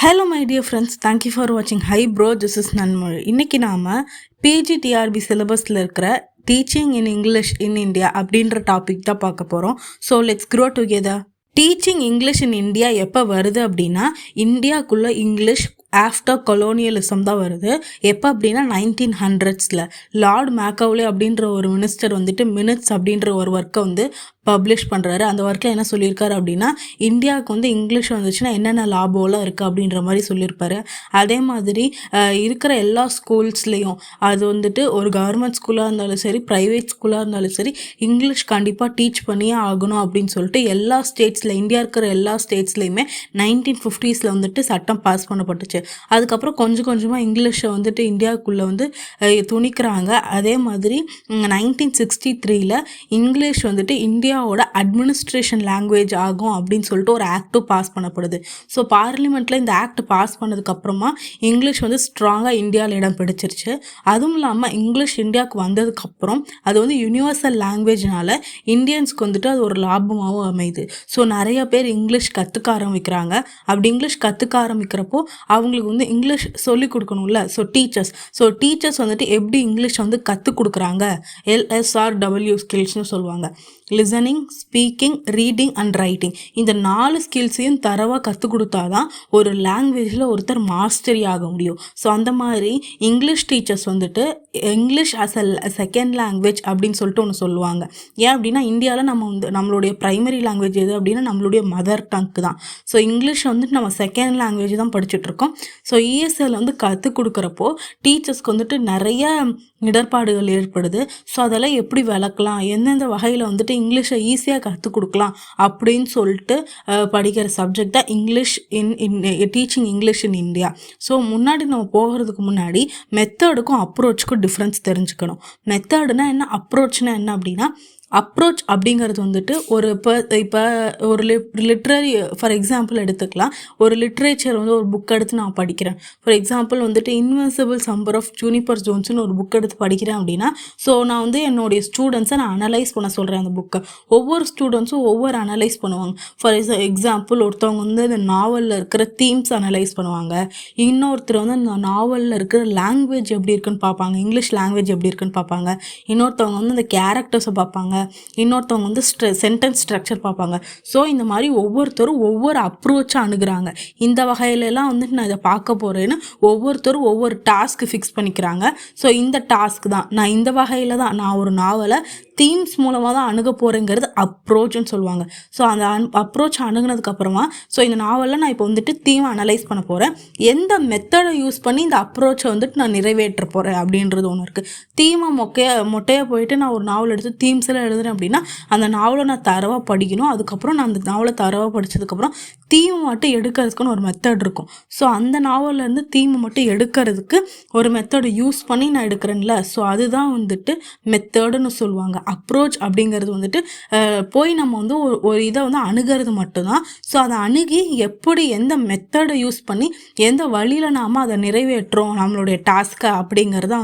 Hello my dear friends, thank you for வாட்சிங். Hi bro, this is Nanmozhi. இன்றைக்கி நாம் PGTRB சிலபஸில் இருக்கிற teaching in English in India அப்படின்ற டாபிக் தான் பார்க்க போகிறோம். So let's grow together. Teaching English in India எப்போ வருது அப்படின்னா, இந்தியாவுக்குள்ளே இங்கிலீஷ் ஆஃப்டர் கொலோனியலிசம் தான் வருது. எப்போ அப்படின்னா 1900s லார்ட் மேக்கவுலே அப்படின்ற ஒரு மினிஸ்டர் மினிட்ஸ் அப்படின்ற ஒரு ஒர்க்கை பப்ளிஷ் பண்ணுறாரு. அந்த ஒர்க்கில் என்ன சொல்லியிருக்காரு அப்படின்னா, இந்தியாவுக்கு இங்கிலீஷ் வந்துச்சுன்னா என்னென்ன லாபம்லாம் இருக்குது அப்படின்ற மாதிரி சொல்லியிருப்பாரு. அதே மாதிரி இருக்கிற எல்லா ஸ்கூல்ஸ்லேயும் அது ஒரு கவர்மெண்ட் ஸ்கூலாக இருந்தாலும் சரி, ப்ரைவேட் ஸ்கூலாக இருந்தாலும் சரி, இங்கிலீஷ் கண்டிப்பாக டீச் பண்ணியே ஆகணும் அப்படின்னு சொல்லிட்டு எல்லா ஸ்டேட்ஸில், இந்தியா இருக்கிற எல்லா ஸ்டேட்ஸ்லேயுமே 1950s சட்டம் பாஸ் பண்ணப்பட்டுச்சு. அதுக்கப்புறம் கொஞ்சம் கொஞ்சமாக இங்கிலீஷை இந்தியாவுக்குள்ளே துணிக்கிறாங்க. அதே மாதிரி 1963 இங்கிலீஷ் இந்தியாவோட அட்மினிஸ்ட்ரேஷன் லாங்குவேஜ் ஆகும் அப்படின்னு சொல்லிட்டு ஒரு ஆக்டும் பாஸ் பண்ணப்படுது. ஸோ பார்லிமெண்ட்டில் இந்த ஆக்ட் பாஸ் பண்ணதுக்கப்புறமா இங்கிலீஷ் ஸ்ட்ராங்காக இந்தியாவில் இடம் பிடிச்சிருச்சு. அதுவும் இல்லாமல் இங்கிலீஷ் இந்தியாவுக்கு வந்ததுக்கப்புறம் அது யூனிவர்சல் லாங்குவேஜ்னால இந்தியன்ஸ்க்கு அது ஒரு லாபமாகவும் அமையுது. ஸோ நிறைய பேர் இங்கிலீஷ் கற்றுக்க ஆரம்பிக்கிறாங்க. அப்படி இங்கிலீஷ் கற்றுக்க ஆரம்பிக்கிறப்போ அவங்களுக்கு இங்கிலீஷ் சொல்லிக் கொடுக்கணும்ல. ஸோ டீச்சர்ஸ் எப்படி இங்கிலீஷ் கற்றுக் கொடுக்குறாங்க, LSRW ஸ்கில்ஸ்னு சொல்லுவாங்க. Listening, speaking, reading and writing. இந்த 4 ஸ்கில்ஸையும் தரவாக கற்றுக் கொடுத்தாதான் ஒரு லாங்குவேஜில் ஒருத்தர் மாஸ்டரி ஆக முடியும். ஸோ அந்த மாதிரி English teachers English as a second language அப்படின்னு சொல்லிட்டு ஒன்று சொல்லுவாங்க. ஏன் அப்படின்னா, இந்தியாவில் நம்மளுடைய ப்ரைமரி லாங்குவேஜ் எது அப்படின்னா நம்மளுடைய மதர் டங்க் தான். ஸோ இங்கிலீஷ் நம்ம செகண்ட் லாங்குவேஜ் தான் படிச்சுட்ருக்கோம். ஸோ ESL கற்றுக் கொடுக்குறப்போ டீச்சர்ஸ்க்கு நிறைய இடர்பாடுகள் ஏற்படுது. ஸோ அதெல்லாம் எப்படி விளக்கலாம், எந்தெந்த வகையில் இங்கிலீஷை ஈஸியாக கற்றுக் கொடுக்கலாம் அப்படின்னு சொல்லிட்டு படிக்கிற சப்ஜெக்ட் தான் English teaching English in India. So முன்னாடி நம்ம போகிறதுக்கு முன்னாடி மெத்தடுக்கும் அப்ரோச்சுக்கும் டிஃப்ரென்ஸ் தெரிஞ்சுக்கணும். மெத்தடுனா என்ன, அப்ரோச்னா என்ன அப்படின்னா, அப்ரோச் அப்படிங்கிறது இப்போ ஒரு லிட்ரரி, ஃபார் எக்ஸாம்பிள் எடுத்துக்கலாம். ஒரு லிட்ரேச்சர் ஒரு புக் எடுத்து நான் படிக்கிறேன். For example invisible summer of Juniper ஜோன்ஸ்னு ஒரு புக் எடுத்து படிக்கிறேன் அப்படின்னா, ஸோ நான் என்னுடைய ஸ்டூடெண்ட்ஸை நான் அனலைஸ் பண்ண சொல்கிறேன். அந்த புக்கை ஒவ்வொரு ஸ்டூடெண்ட்ஸும் ஒவ்வொரு அனலைஸ் பண்ணுவாங்க. ஃபார் எக்ஸாம்பிள் ஒருத்தவங்க இந்த நாவலில் இருக்கிற தீம்ஸ் அனலைஸ் பண்ணுவாங்க. இன்னொருத்தர் இந்த நாவலில் இருக்கிற லாங்குவேஜ் எப்படி இருக்குன்னு பார்ப்பாங்க, இங்கிலீஷ் லாங்குவேஜ் எப்படி இருக்குன்னு பார்ப்பாங்க. இன்னொருத்தவங்க இந்த கேரக்டர்ஸை பார்ப்பாங்க. இன்னொருத்தவங்க சென்டென்ஸ் ஸ்ட்ரக்சர் பார்ப்பாங்க. ஸோ இந்த மாதிரி ஒவ்வொருத்தரும் ஒவ்வொரு அப்ரோச்சாக அணுகிறாங்க. இந்த வகையிலலாம் நான் இதை பார்க்க போகிறேன்னு ஒவ்வொருத்தரும் ஒவ்வொரு டாஸ்க் ஃபிக்ஸ் பண்ணிக்கிறாங்க. ஸோ இந்த டாஸ்க் தான் நான் இந்த வகையில் தான் நான் ஒரு நாவலை தீம்ஸ் மூலமாக தான் அணுக போகிறேங்கிறது அப்ரோச்னு சொல்லுவாங்க. ஸோ அந்த அப்ரோச் அணுகுனதுக்கப்புறமா ஸோ இந்த நாவலில் நான் இப்போ தீமை அனலைஸ் பண்ண போகிறேன். எந்த மெத்தடை யூஸ் பண்ணி இந்த அப்ரோச்சை நான் நிறைவேற்ற போகிறேன் அப்படின்றது ஒன்று இருக்குது. தீமை மொட்டையாக போயிட்டு நான் ஒரு நாவல் எடுத்து தீம்ஸில் எழுதுறேன் அப்படின்னா, அந்த நாவலை நான் தரவாக படிக்கணும். அதுக்கப்புறம் நான் அந்த நாவலை தரவாக படித்ததுக்கப்புறம் தீமை மட்டும் எடுக்கிறதுக்குன்னு ஒரு மெத்தட் இருக்கும். ஸோ அந்த நாவல்லேருந்து தீமை மட்டும் எடுக்கிறதுக்கு ஒரு மெத்தடை யூஸ் பண்ணி நான் எடுக்கிறேன்ல, ஸோ அதுதான் மெத்தடுன்னு சொல்லுவாங்க. அப்ரோச் அப்படிங்கிறது போய் நம்ம ஒரு இதை அணுகிறது மட்டும்தான். ஸோ அதை அணுகி எப்படி எந்த மெத்தடை யூஸ் பண்ணி எந்த வழியில் நாம் அதை நிறைவேற்றோம் நம்மளுடைய டாஸ்க்கை அப்படிங்கிறத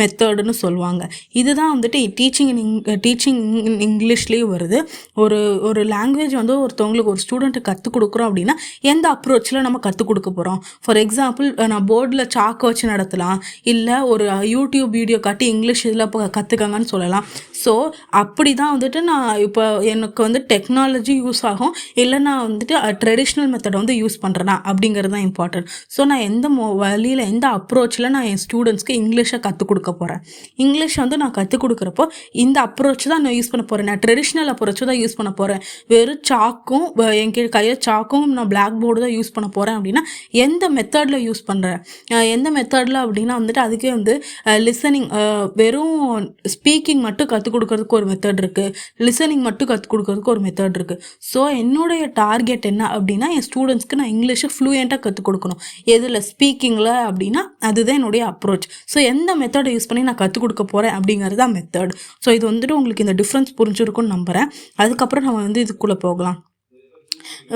மெத்தடுன்னு சொல்லுவாங்க. இதுதான் டீச்சிங் இங்கிலீஷ்லேயும் வருது. ஒரு லாங்குவேஜ் ஒருத்தவங்களுக்கு ஒரு ஸ்டூடெண்ட்டு கற்றுக் கொடுக்குறோம் அப்படின்னா எந்த அப்ரோச்சில் நம்ம கற்றுக் கொடுக்க போகிறோம். ஃபார் எக்ஸாம்பிள் நான் போர்டில் சாக்கை வச்சு நடத்தலாம், இல்லை ஒரு யூடியூப் வீடியோ காட்டி இங்கிலீஷ் இதில் இப்போ கற்றுக்கங்கன்னு சொல்லலாம். ஸோ அப்படி தான் நான் இப்போ எனக்கு டெக்னாலஜி யூஸ் ஆகும், இல்லை நான் ட்ரெடிஷ்னல் மெத்தடை யூஸ் பண்ணுறேன்னா அப்படிங்கிறது தான் இம்பார்ட்டன்ட். ஸோ நான் எந்த வழியில் எந்த அப்ரோச்சில் நான் என் ஸ்டூடெண்ட்ஸ்க்கு இங்கிலீஷை கற்றுக் கொடுக்க போகிறேன். இங்கிலீஷ் நான் கற்றுக் கொடுக்குறப்போ இந்த அப்ரோச் தான் நான் யூஸ் பண்ண போகிறேன். நான் ட்ரெடிஷ்னல் அப்ரோச் தான் யூஸ் பண்ண போகிறேன். வெறும் சாக்கும் என் கையில் சாக்கும் நான் பிளாக் போர்டு தான் யூஸ் பண்ண போகிறேன் அப்படின்னா எந்த மெத்தடில் யூஸ் பண்ணுறேன், எந்த மெத்தடில் அப்படின்னா அதுக்கே லிசனிங், வெறும் ஸ்பீக்கிங் மட்டும் கற்றுக் கொடுக்கறதுக்கு ஒரு மெத்தட் இருக்குது, லிசனிங் மட்டும் கற்றுக் கொடுக்கறதுக்கு ஒரு மெத்தட் இருக்குது. ஸோ என்னுடைய டார்கெட் என்ன அப்படின்னா, என் ஸ்டூடெண்ட்ஸ்க்கு நான் இங்கிலீஷை ஃப்ளூயண்ட்டாக கற்றுக் கொடுக்கணும். எதில், ஸ்பீக்கிங்கில் அப்படின்னா அதுதான் என்னுடைய அப்ரோச். ஸோ எந்த மெத்தடை யூஸ் பண்ணி நான் கற்றுக் கொடுக்க போகிறேன் அப்படிங்கிறது தான் மெத்தட். ஸோ இது உங்களுக்கு இந்த டிஃப்ரென்ஸ் புரிஞ்சிருக்கும்னு நம்புகிறேன். அதுக்கப்புறம் நம்ம இதுக்குள்ளே போகலாம்.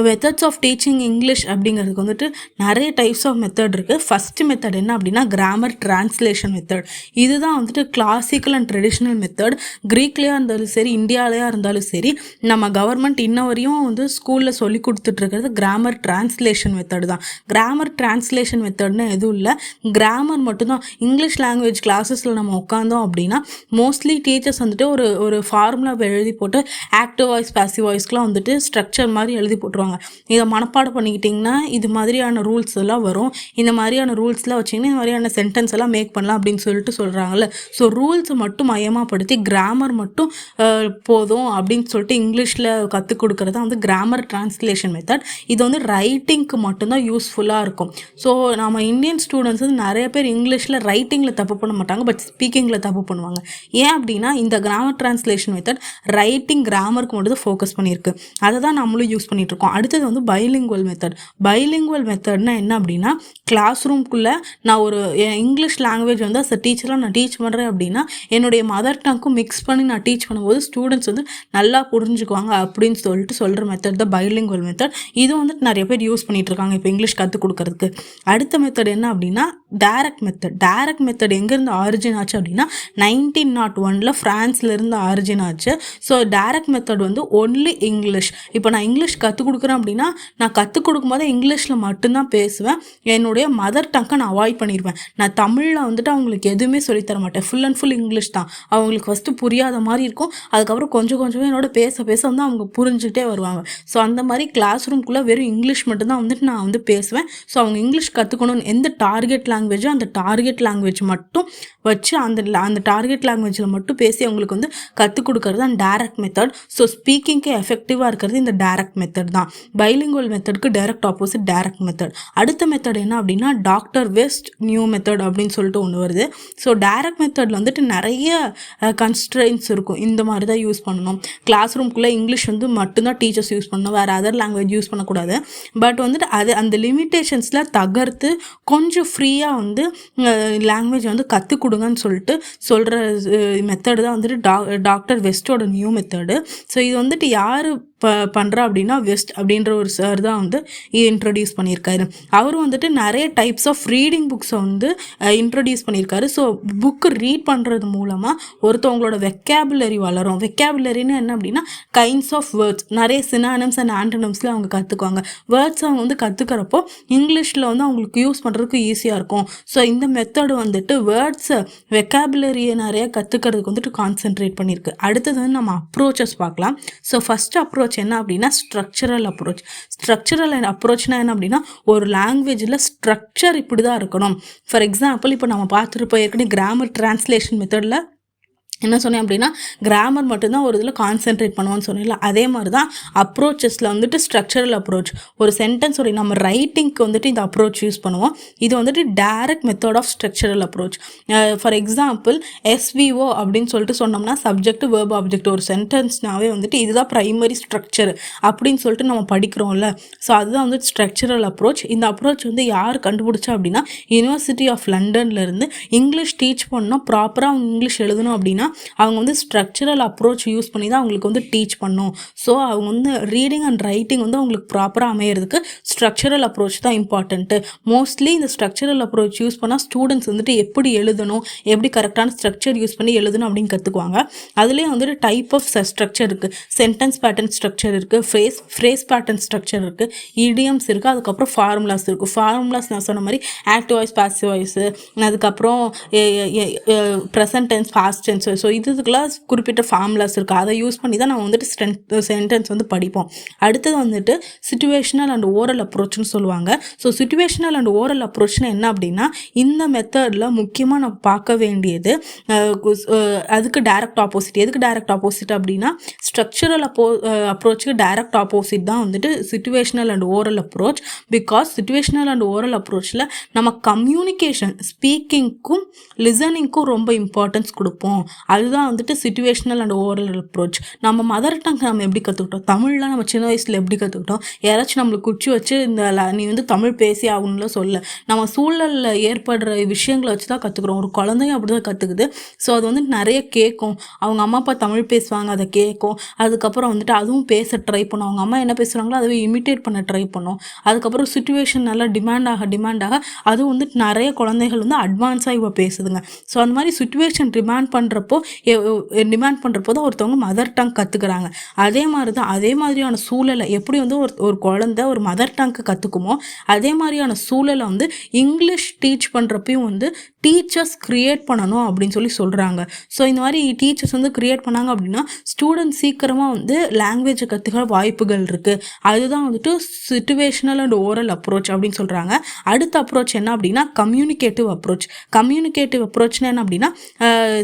மெத்தட்ஸ் ஆஃப் டீச்சிங் இங்கிலீஷ் அப்படிங்கிறதுக்கு வந்துட்டு நிறைய டைப்ஸ் ஆஃப் மெத்தட் இருக்குது. ஃபஸ்ட்டு மெத்தட் என்ன அப்படின்னா கிராமர் டிரான்ஸ்லேஷன் மெத்தட். இதுதான் வந்துட்டு கிளாசிக்கல் அண்ட் ட்ரெடிஷ்னல் மெத்தட். க்ரீக்லேயா இருந்தாலும் சரி, இந்தியாவிலையா இருந்தாலும் சரி, நம்ம கவர்மெண்ட் இன்ன வரையும் வந்து ஸ்கூலில் சொல்லி கொடுத்துட்ருக்கிறது கிராமர் டிரான்ஸ்லேஷன் மெத்தட் தான். கிராமர் டிரான்ஸ்லேஷன் மெத்தட்னு எதுவும் இல்லை, கிராமர் மட்டும்தான். இங்கிலீஷ் லாங்குவேஜ் கிளாஸஸில் நம்ம உட்காந்தோம் அப்படின்னா மோஸ்ட்லி டீச்சர்ஸ் வந்துட்டு ஒரு ஃபார்முலா எழுதி போட்டு ஆக்டிவ் வாய்ஸ் பாசிவ் வாய்ஸ்க்குலாம் வந்துட்டு ஸ்ட்ரக்சர் மாதிரி எழுதி போட்டுருவாங்க. இதை மனப்பாடம் பண்ணிக்கிட்டிங்கன்னா இது மாதிரியான ரூல்ஸ் எல்லாம் வரும், இந்த மாதிரியான ரூல்ஸ்லாம் வச்சிங்கன்னா இந்த மாதிரியான சென்டென்ஸ் எல்லாம் மேக் பண்ணலாம் அப்படின்னு சொல்லிட்டு சொல்கிறாங்கல்ல. ஸோ ரூல்ஸை மட்டும் மையமாகப்படுத்தி கிராமர் மட்டும் போதும் அப்படின்னு சொல்லிட்டு இங்கிலீஷில் கற்றுக் கொடுக்குறது வந்து கிராமர் டிரான்ஸ்லேஷன் மெத்தட். இது வந்து ரைட்டிங்க்கு மட்டும்தான் யூஸ்ஃபுல்லாக இருக்கும். ஸோ நம்ம இந்தியன் ஸ்டூடெண்ட்ஸ் வந்து நிறைய பேர் இங்கிலீஷில் ரைட்டிங்கில் தப்பு பண்ண மாட்டாங்க, பட் ஸ்பீக்கிங்கில் தப்பு பண்ணுவாங்க. ஏன் அப்படின்னா இந்த கிராமர் டிரான்ஸ்லேஷன் மெத்தட் ரைட்டிங் கிராமருக்கு மட்டும் தான் ஃபோக்கஸ் பண்ணியிருக்கு. அதை தான் நம்மளும் யூஸ் பண்ணிட்டு இருக்கோம். அடுத்தது வந்து பைலிங்குவல் மெத்தட். பைலிங்குவல் மெத்தட்னா என்ன அப்படின்னா கிளாஸ் ரூம்குள்ளே நான் ஒரு இங்கிலீஷ் லாங்குவேஜ் வந்து அஸ் அ டீச்சராக நான் டீச் பண்ணுறேன் அப்படின்னா என்னுடைய மதர் டங்க்கும் மிக்ஸ் பண்ணி நான் டீச் பண்ணும்போது ஸ்டூடெண்ட்ஸ் வந்து நல்லா புரிஞ்சுக்குவாங்க அப்படின்னு சொல்லிட்டு சொல்கிற மெத்தட் தான் பைலிங்குவல் மெத்தட். இது வந்துட்டு நிறைய பேர் யூஸ் பண்ணிட்டு இருக்காங்க இப்போ இங்கிலீஷ் கற்றுக் கொடுக்கறதுக்கு. அடுத்த மெத்தட் என்ன அப்படின்னா டைரக்ட் மெத்தட். டைரக்ட் மெத்தட் எங்கேருந்து ஆரிஜின் ஆச்சு அப்படின்னா 1901 ஃப்ரான்ஸ்லேருந்து ஆரிஜின் ஆச்சு. ஸோ டைரக்ட் மெத்தட் வந்து ஒன்லி இங்கிலீஷ். இப்போ நான் இங்கிலீஷ் கற்றுக் கொடுக்குறேன் அப்படின்னா நான் கற்றுக் கொடுக்கும்போது இங்கிலீஷில் மட்டும்தான் பேசுவேன், என்னுடைய மதர் டங்கை நான் அவாய்ட் பண்ணிடுவேன். நான் தமிழில் வந்துட்டு அவங்களுக்கு எதுவுமே சொல்லித்தர மாட்டேன், ஃபுல் அண்ட் ஃபுல் இங்கிலீஷ் தான். அவங்களுக்கு ஃபஸ்ட்டு புரியாத மாதிரி இருக்கும், அதுக்கப்புறம் கொஞ்சம் கொஞ்சமே என்னோட பேச பேச வந்து அவங்க புரிஞ்சுக்கிட்டே வருவாங்க. ஸோ அந்த மாதிரி கிளாஸ் ரூம்குள்ளே வெறும் இங்கிலீஷ் மட்டும்தான் வந்துட்டு நான் வந்து பேசுவேன். ஸோ அவங்க இங்கிலீஷ் கற்றுக்கணும்னு எந்த டார்கெட் லாங்குவேஜோ அந்த டார்கெட் லாங்குவேஜ் மட்டும் வச்சு அந்த டார்கெட் லாங்குவேஜில் மட்டும் பேசி அவங்களுக்கு வந்து கற்றுக் கொடுக்கறது தான் டைரக்ட் மெத்தட். ஸோ ஸ்பீக்கிங்க்கு எஃபெக்டிவாக இருக்கிறது இந்த டைரக்ட் மெத்தட் தான். பைலிங்குவல் மெத்தடுக்கு டைரக்ட் ஆப்போசிட் டைரக்ட் மெத்தட். அடுத்த மெத்தட் என்ன அப்படின்னா டாக்டர் வெஸ்ட் நியூ மெத்தட் அப்படின்னு சொல்லிட்டு ஒன்று வருது. ஸோ டைரக்ட் மெத்தடில் வந்துட்டு நிறைய கன்ஸ்ட்ரெயின்ஸ் இருக்கும். இந்த மாதிரி தான் யூஸ் பண்ணணும், கிளாஸ் ரூம்குள்ளே இங்கிலீஷ் வந்து மட்டும்தான் டீச்சர்ஸ் யூஸ் பண்ணணும், வேறு அதர் லாங்குவேஜ் யூஸ் பண்ணக்கூடாது. பட் வந்துட்டு அந்த லிமிட்டேஷன்ஸில் தகர்த்து கொஞ்சம் ஃப்ரீயாக வந்து லாங்குவேஜ் வந்து கற்றுக் கொடுங்கன்னு சொல்லிட்டு சொல்கிற மெத்தடு தான் வந்துட்டு டாக்டர் வெஸ்டோட நியூ மெத்தடு. ஸோ இது வந்துட்டு யார் பண்ணுறா அப்படின்னா வெஸ்ட் அப்படின்ற ஒரு சார் தான் வந்து இன்ட்ரடியூஸ் பண்ணியிருக்காரு. அவர் வந்துட்டு நிறைய டைப்ஸ் ஆஃப் ரீடிங் புக்ஸை வந்து இன்ட்ரடியூஸ் பண்ணியிருக்காரு. ஸோ புக்கு ரீட் பண்ணுறது மூலமாக ஒருத்தவங்களோட வெக்காபுலரி வளரும். வெக்காபுலரின்னு என்ன அப்படின்னா கைண்ட்ஸ் ஆஃப் வேர்ட்ஸ், நிறைய சினானிம்ஸ் அண்ட் ஆன்டனிம்ஸில் அவங்க கற்றுக்குவாங்க. வேர்ட்ஸ் அவங்க வந்து கற்றுக்கிறப்போ இங்கிலீஷில் வந்து அவங்களுக்கு யூஸ் பண்ணுறதுக்கு ஈஸியாக இருக்கும். ஸோ இந்த மெத்தடு வந்துட்டு வேர்ட்ஸை வெக்காபுலரியை நிறைய கற்றுக்கிறதுக்கு வந்துட்டு கான்சென்ட்ரேட் பண்ணியிருக்கு. அடுத்தது வந்து நம்ம அப்ரோச்சஸ் பார்க்கலாம். ஸோ ஃபஸ்ட் அப்ரோச் என்ன அப்படின்னா ஸ்ட்ரக்சரல் அப்ரோச். ஸ்ட்ரக்சரல் அப்ரோச்னா என்ன அப்படின்னா ஒரு லாங்குவேஜில் ஸ்ட்ரக்சர் இப்படி தான் இருக்கணும். ஃபார் எக்ஸாம்பிள் இப்போ நம்ம பார்த்துட்டு ஏற்கனவே கிராமர் டிரான்ஸ்லேஷன் மெத்தடில் என்ன சொன்னேன் அப்படின்னா கிராமர் மட்டும்தான் ஒரு இதில் கான்சென்ட்ரேட் பண்ணுவோன்னு சொன்னேன்ல, அதே மாதிரி தான் அப்ரோச்சஸில் வந்துட்டு ஸ்ட்ரக்சரல் அப்ரோச். ஒரு சென்டென்ஸ் நம்ம ரைட்டிங்க்கு வந்துட்டு இந்த அப்ரோச் யூஸ் பண்ணுவோம். இது வந்துட்டு direct method of structural approach. For example SVO அப்படின்னு சொல்லிட்டு சொன்னோம்னா சப்ஜெக்ட் வேர்ப் ஆப்ஜெக்ட். ஒரு சென்டென்ஸ்னாவே வந்துட்டு இதுதான் ப்ரைமரி ஸ்ட்ரக்சர் அப்படின்னு சொல்லிட்டு நம்ம படிக்கிறோம்ல. ஸோ அதுதான் வந்துட்டு ஸ்ட்ரக்சரல் அப்ரோச். இந்த அப்ரோச் வந்து யார் கண்டுபிடிச்சா அப்படின்னா யூனிவர்சிட்டி ஆஃப் லண்டன்லேருந்து இங்கிலீஷ் டீச் பண்ணணும், ப்ராப்பராக அவங்க இங்கிலீஷ் எழுதணும் அப்படின்னா அவங்க வந்து ஸ்ட்ரக்சரல் அப்ரோச் யூஸ் பண்ணி தான் அவங்களுக்கு வந்து டீச் பண்ணும். ஸோ அவங்க வந்து ரீடிங் அண்ட் ரைட்டிங் வந்து அவங்களுக்கு ப்ராப்பராக அமையிறதுக்கு ஸ்ட்ரக்சரல் அப்ரோச் தான் இம்பார்ட்டன்ட்டு. மோஸ்ட்லி இந்த ஸ்ட்ரக்சரல் அப்ரோச் யூஸ் பண்ணால் ஸ்டூடெண்ட்ஸ் வந்துட்டு எப்படி எழுதணும், எப்படி கரெக்டான ஸ்ட்ரக்சர் யூஸ் பண்ணி எழுதணும் அப்படின்னு கற்றுக்குவாங்க. அதுலேயே வந்துட்டு டைப் ஆஃப் ஸ்ட்ரக்சர் இருக்குது. சென்டென்ஸ் பேட்டர்ன் ஸ்ட்ரக்சர் இருக்குது, ஃப்ரேஸ் பேட்டர்ன் ஸ்ட்ரக்சர் இருக்குது, இடியம்ஸ் இருக்குது, அதுக்கப்புறம் ஃபார்முலாஸ் இருக்குது. ஃபார்முலாஸ் நான் சொன்ன மாதிரி ஆக்டிவ் வாய்ஸ் பாசிவ் வாய்ஸு, அதுக்கப்புறம் present tense past tense. So இதுக்கெல்லாம் குறிப்பிட்ட ஃபார்முலாஸ் இருக்குது. அதை யூஸ் பண்ணி தான் நம்ம வந்துட்டு சென்டென்ஸ் வந்து படிப்போம். அடுத்தது வந்துட்டு சிச்சுவேஷனல் அண்ட் ஓரல் அப்ரோச்னு சொல்லுவாங்க. ஸோ சிச்சுவேஷனல் அண்ட் ஓரல் அப்ரோச்னா என்ன அப்படின்னா இந்த மெத்தடில் முக்கியமாக நம்ம பார்க்க வேண்டியது அதுக்கு டைரக்ட் ஆப்போசிட். எதுக்கு டைரக்ட் ஆப்போசிட் அப்படின்னா ஸ்ட்ரக்சரல் அப்ரோச்சுக்கு டைரக்ட் ஆப்போசிட் தான் வந்துட்டு situational and oral approach. Because situational and oral அப்ரோச்சில் நம்ம கம்யூனிகேஷன், ஸ்பீக்கிங்க்கும் லிசனிங்க்கும் ரொம்ப இம்பார்ட்டன்ஸ் கொடுப்போம். அதுதான் வந்துட்டு சிச்சுவேஷனல் அண்ட் ஓரல் அப்ரோச். நம்ம மதர் டங் நம்ம எப்படி கற்றுக்கிட்டோம், தமிழ்லாம் நம்ம சின்ன வயசில் எப்படி கற்றுக்கிட்டோம், யாராச்சும் நம்மளுக்கு குச்சி வச்சு நீ வந்து தமிழ் பேசி ஆகணும்லாம் சொல்ல, நம்ம சூழலில் ஏற்படுற விஷயங்களை வச்சு தான் கற்றுக்குறோம். ஒரு குழந்தையும் அப்படி தான் கற்றுக்குது. ஸோ அது வந்து நிறைய கேட்கும், அவங்க அம்மா அப்பா தமிழ் பேசுவாங்க, அதை கேட்கும். அதுக்கப்புறம் வந்துட்டு அதுவும் பேச ட்ரை பண்ணும், அவங்க அம்மா என்ன பேசுகிறாங்களோ அதுவே இமிட்டேட் பண்ண ட்ரை பண்ணும். அதுக்கப்புறம் சுச்சுவேஷன் நல்லா டிமாண்ட் ஆக அதுவும் வந்துட்டு நிறைய குழந்தைகள் வந்து அட்வான்ஸாக இப்போ பேசுதுங்க. ஸோ அந்த மாதிரி சுச்சுவேஷன் டிமாண்ட் பண்ணுறப்போ தான் ஒருத்தவங்க மதர் டங் கற்றுக்குறாங்க. அதே மாதிரியான சூழலை எப்படி வந்து ஒரு குழந்தை ஒரு மதர் டங்க்கு கற்றுக்குமோ அதே மாதிரியான சூழலை வந்து இங்கிலீஷ் டீச் பண்ணுறப்பையும் வந்து டீச்சர்ஸ் க்ரியேட் பண்ணணும் அப்படின்னு சொல்கிறாங்க. ஸோ இந்த மாதிரி டீச்சர்ஸ் வந்து க்ரியேட் பண்ணாங்க அப்படின்னா ஸ்டூடெண்ட்ஸ் சீக்கிரமாக வந்து லாங்குவேஜை கற்றுக்க வாய்ப்புகள் இருக்குது. அதுதான் வந்துட்டு சிச்சுவேஷனல் அண்ட் ஓரல் அப்ரோச் அப்படின்னு சொல்கிறாங்க. அடுத்த அப்ரோச் என்ன அப்படின்னா கம்யூனிகேட்டிவ் அப்ரோச். கம்யூனிகேட்டிவ் அப்ரோச்னா என்ன அப்படின்னா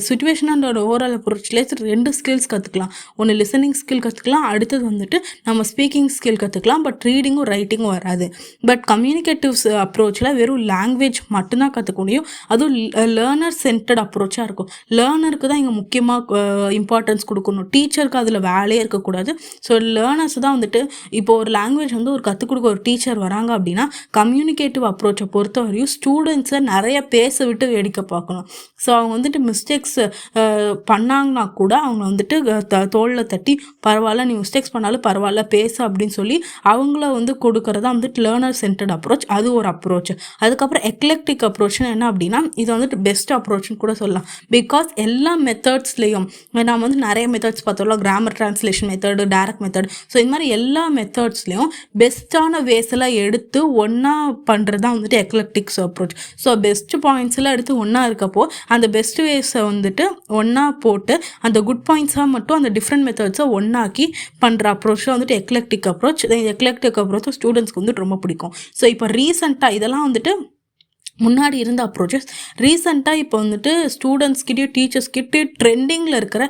சிச்சுவேஷனல் அண்ட் ஓரல் அப்ரோச்லேயே 2 ஸ்கில்ஸ் கற்றுக்கலாம். ஒன்று லிசனிங் ஸ்கில் கற்றுக்கலாம், அடுத்தது வந்துட்டு நம்ம ஸ்பீக்கிங் ஸ்கில் கற்றுக்கலாம். பட் ரீடிங்கும் ரைட்டிங்கும் வராது. பட் கம்யூனிகேட்டிவ் அப்ரோச்சில் வெறும் லாங்குவேஜ் மட்டும்தான் கற்றுக்க முடியும். அதுவும் லேர்னர் சென்டர்ட் அப்ரோச்சாக இருக்கும். லேர்னருக்கு தான் இங்கே முக்கியமாக இம்பார்ட்டன்ஸ் கொடுக்கணும், டீச்சருக்கு அதில் வேலையே இருக்கக்கூடாது. ஸோ லேர்னர்ஸ் தான் வந்துட்டு இப்போ ஒரு லாங்குவேஜ் வந்து ஒரு கற்றுக் கொடுக்க ஒரு டீச்சர் வராங்க அப்படின்னா கம்யூனிகேட்டிவ் அப்ரோச்சை பொறுத்த வரையும் ஸ்டூடெண்ட்ஸை நிறைய பேச விட்டு வேடிக்கை பார்க்கணும். ஸோ அவங்க வந்துட்டு மிஸ்டேக்ஸ் பண்ணாங்கன்னா கூட அவங்க வந்துட்டு தோளில் தட்டி பரவாயில்ல, நீ மிஸ்டேக்ஸ் பண்ணாலும் பரவாயில்ல, பேச அப்படின்னு சொல்லி அவங்கள வந்து கொடுக்கறதா வந்துட்டு லேர்னர் சென்டர்ட் அப்ரோச். அது ஒரு அப்ரோச். அதுக்கப்புறம் எக்லெக்டிக் அப்ரோச்னு என்ன அப்படின்னா இது வந்துட்டு பெஸ்ட் அப்ரோச்னு கூட சொல்லலாம். பிகாஸ் எல்லா மெத்தட்ஸ்லேயும் நம்ம வந்து நிறைய மெத்தட்ஸ் பார்த்தோம்ல, grammar translation method, direct method. So இந்த மாதிரி எல்லா மெத்தட்ஸ்லேயும் பெஸ்ட்டான வேஸெல்லாம் எடுத்து ஒன்றா பண்ணுறது தான் வந்துட்டு எக்லெக்டிக்ஸ் அப்ரோச். ஸோ பெஸ்ட் பாயிண்ட்ஸ் எல்லாம் எடுத்து ஒன்றா இருக்கப்போ அந்த பெஸ்ட் வேஸை வந்துட்டு ஒன்றா போட்டு அந்த குட் பாயிண்ட்ஸாக மட்டும் அந்த டிஃப்ரெண்ட் மெத்தட்ஸை ஒன்றாக்கி பண்ணுற அப்ரோச் தான் வந்துட்டு எக்லெக்டிக் அப்ரோச். எக்லெக்டிக் அப்ரோச் ஸ்டூடெண்ட்ஸ்க்கு வந்துட்டு ரொம்ப பிடிக்கும். ஸோ இப்போ ரீசெண்டாக இதெல்லாம் வந்துட்டு முன்னாடி இருந்த அப்ரோச்சஸ். ரீசெண்டாக இப்போ வந்துட்டு ஸ்டூடெண்ட்ஸ்கிட்டையும் டீச்சர்ஸ்கிட்டையும் ட்ரெண்டிங்கில் இருக்கிற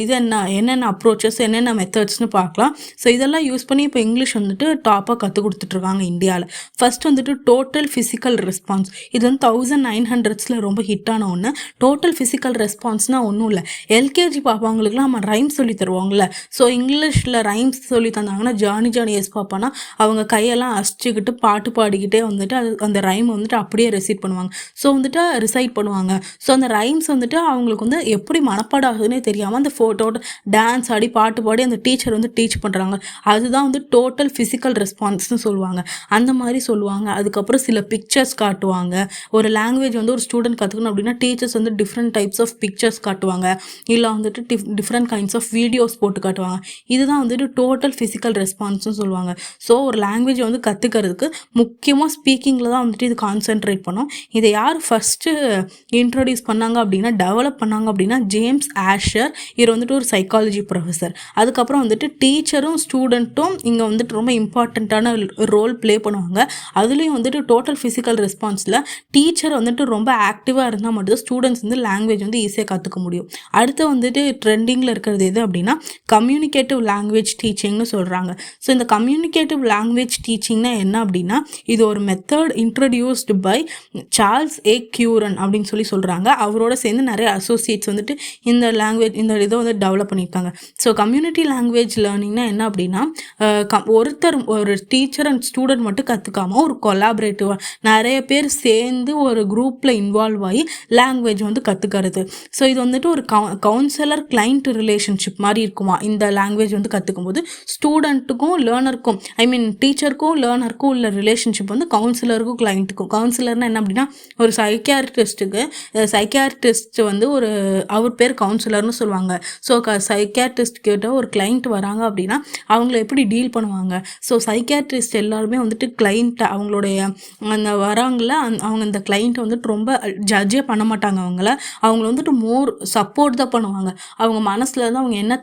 இது என்னென்ன அப்ரோச்சஸ், என்னென்ன மெத்தட்ஸ்னு பார்க்கலாம். ஸோ இதெல்லாம் யூஸ் பண்ணி இப்போ இங்கிலீஷ் வந்துட்டு டாப்பாக கற்றுக் கொடுத்துட்ருக்காங்க இந்தியாவில். ஃபர்ஸ்ட் வந்துட்டு டோட்டல் ஃபிசிக்கல் ரெஸ்பான்ஸ். இது வந்து 1900s ரொம்ப ஹிட்டான ஒன்று. டோட்டல் ஃபிசிக்கல் ரெஸ்பான்ஸ்னால் ஒன்றும் இல்லை, எல்கேஜி பாப்பாங்களுக்குலாம் நம்ம ரைம்ஸ் சொல்லி தருவாங்கள்ல. ஸோ இங்கிலீஷில் ரைம்ஸ் சொல்லி தந்தாங்கன்னா ஜானி எஸ் பாப்பானா அவங்க கையெல்லாம் அசிச்சுக்கிட்டு பாட்டு பாடிக்கிட்டே வந்துட்டு அந்த ரைம் வந்துட்டு அப்படியே ரிசைட் பண்ணுவாங்க. ஸோ அந்த ரைம்ஸ் வந்துட்டு அவங்களுக்கு வந்து எப்படி மனப்பாடம் ஆகுதுன்னே தெரியாமல் அந்த ஃபோட்டோ டான்ஸ் ஆடி பாட்டு பாடி அந்த டீச்சர் வந்து டீச் பண்ணுறாங்க. அதுதான் வந்து டோட்டல் ஃபிசிக்கல் ரெஸ்பான்ஸ்னு சொல்லுவாங்க. அந்த மாதிரி சொல்லுவாங்க. அதுக்கப்புறம் சில பிக்சர்ஸ் காட்டுவாங்க. ஒரு லாங்குவேஜ் வந்து ஒரு ஸ்டூடெண்ட் கற்றுக்கணும் அப்படின்னா டீச்சர்ஸ் வந்து டிஃப்ரெண்ட் டைப்ஸ் ஆஃப் பிக்சர்ஸ் காட்டுவாங்க, இல்லை வந்துட்டு டிஃப்ரெண்ட் கைண்ட்ஸ் ஆஃப் வீடியோஸ் போட்டு காட்டுவாங்க. இதுதான் வந்துட்டு டோட்டல் ஃபிசிக்கல் ரெஸ்பான்ஸ்னு சொல்லுவாங்க. ஸோ ஒரு லாங்குவேஜை வந்து கற்றுக்கிறதுக்கு முக்கியமாக ஸ்பீக்கிங்கில் தான் வந்துட்டு இது கான்சென்ட்ரேட் பண்ணோம். இதை யார் ஃபஸ்ட்டு இன்ட்ரடியூஸ் பண்ணாங்க அப்படின்னா டெவலப் பண்ணாங்க அப்படின்னா ஜேம்ஸ் ஆஷர். இவர் வந்துட்டு ஒரு சைக்காலஜி ப்ரொஃபஸர். அதுக்கப்புறம் வந்துட்டு டீச்சரும் ஸ்டூடெண்ட்டும் இங்கே வந்துட்டு ரொம்ப இம்பார்ட்டண்ட்டான ரோல் ப்ளே பண்ணுவாங்க. அதுலேயும் வந்துட்டு டோட்டல் ஃபிசிக்கல் ரெஸ்பான்ஸில் டீச்சர் வந்துட்டு ரொம்ப ஆக்டிவாக இருந்தால் மட்டும் ஸ்டூடெண்ட்ஸ் வந்து லாங்குவேஜ் வந்து ஈஸியாக கற்றுக்க முடியும். அடுத்து வந்துட்டு ட்ரெண்டிங்கில் இருக்கிறது எது அப்படின்னா கம்யூனிகேட்டிவ் லாங்குவேஜ் டீச்சிங்னு சொல்கிறாங்க. ஸோ இந்த கம்யூனிகேட்டிவ் லாங்குவேஜ் டீச்சிங்னா என்ன அப்படின்னா இது ஒரு மெத்தட் இன்ட்ரடியூஸ்டு பை சார்ல்ஸ் ஏ கியூரன் அப்படின்னு சொல்கிறாங்க. அவரோட சேர்ந்து நிறைய அசோசியேட்ஸ் வந்துட்டு இந்த லாங்குவேஜ் இந்த இதை வந்து டெவலப் பண்ணியிருக்காங்க. ஸோ கம்யூனிட்டி லாங்குவேஜ் லேர்னிங்னா என்ன அப்படின்னா ஒரு டீச்சர் அண்ட் ஸ்டூடெண்ட் மட்டும் கற்றுக்காமல் ஒரு கொலாபரேட்டிவாக நிறைய பேர் சேர்ந்து ஒரு குரூப்பில் இன்வால்வ் ஆகி லாங்குவேஜ் வந்து கற்றுக்கிறது. ஸோ இது வந்துட்டு ஒரு கவுன்சிலர் கிளைண்ட் ரிலேஷன்ஷிப் மாதிரி இருக்குமா இந்த லாங்குவேஜ் வந்து கற்றுக்கும் போது ஸ்டூடெண்ட்டுக்கும் லேர்னருக்கும் டீச்சருக்கும் லேர்னருக்கும் உள்ள ரிலேஷன்ஷிப் வந்து கவுன்சிலருக்கும் கிளைண்ட்டுக்கும். கவுன்சிலர்னா என்ன அப்படின்னா ஒரு சைக்கியாட்ரிஸ்ட் வந்து அவர் பேர் கவுன்சிலர்னு சொல்லுவாங்க. ஸோ சைக்கியாட்ரிஸ்ட் கிட்ட ஒரு கிளைண்ட் வராங்க அப்படின்னா அவங்கள எப்படி டீல் பண்ணுவாங்க. ஸோ சைக்கியாட்ரிஸ்ட் எல்லாருமே வந்துட்டு கிளைண்ட்டை அவங்களுடைய அந்த வராங்கள அவங்க அந்த கிளைண்ட்டை வந்துட்டு ரொம்ப ஜட்ஜே பண்ண மாட்டாங்க. அவங்கள வந்துட்டு மோர் சப்போர்ட் தான் பண்ணுவாங்க. அவங்க மனசில் இருந்து அவங்க என்ன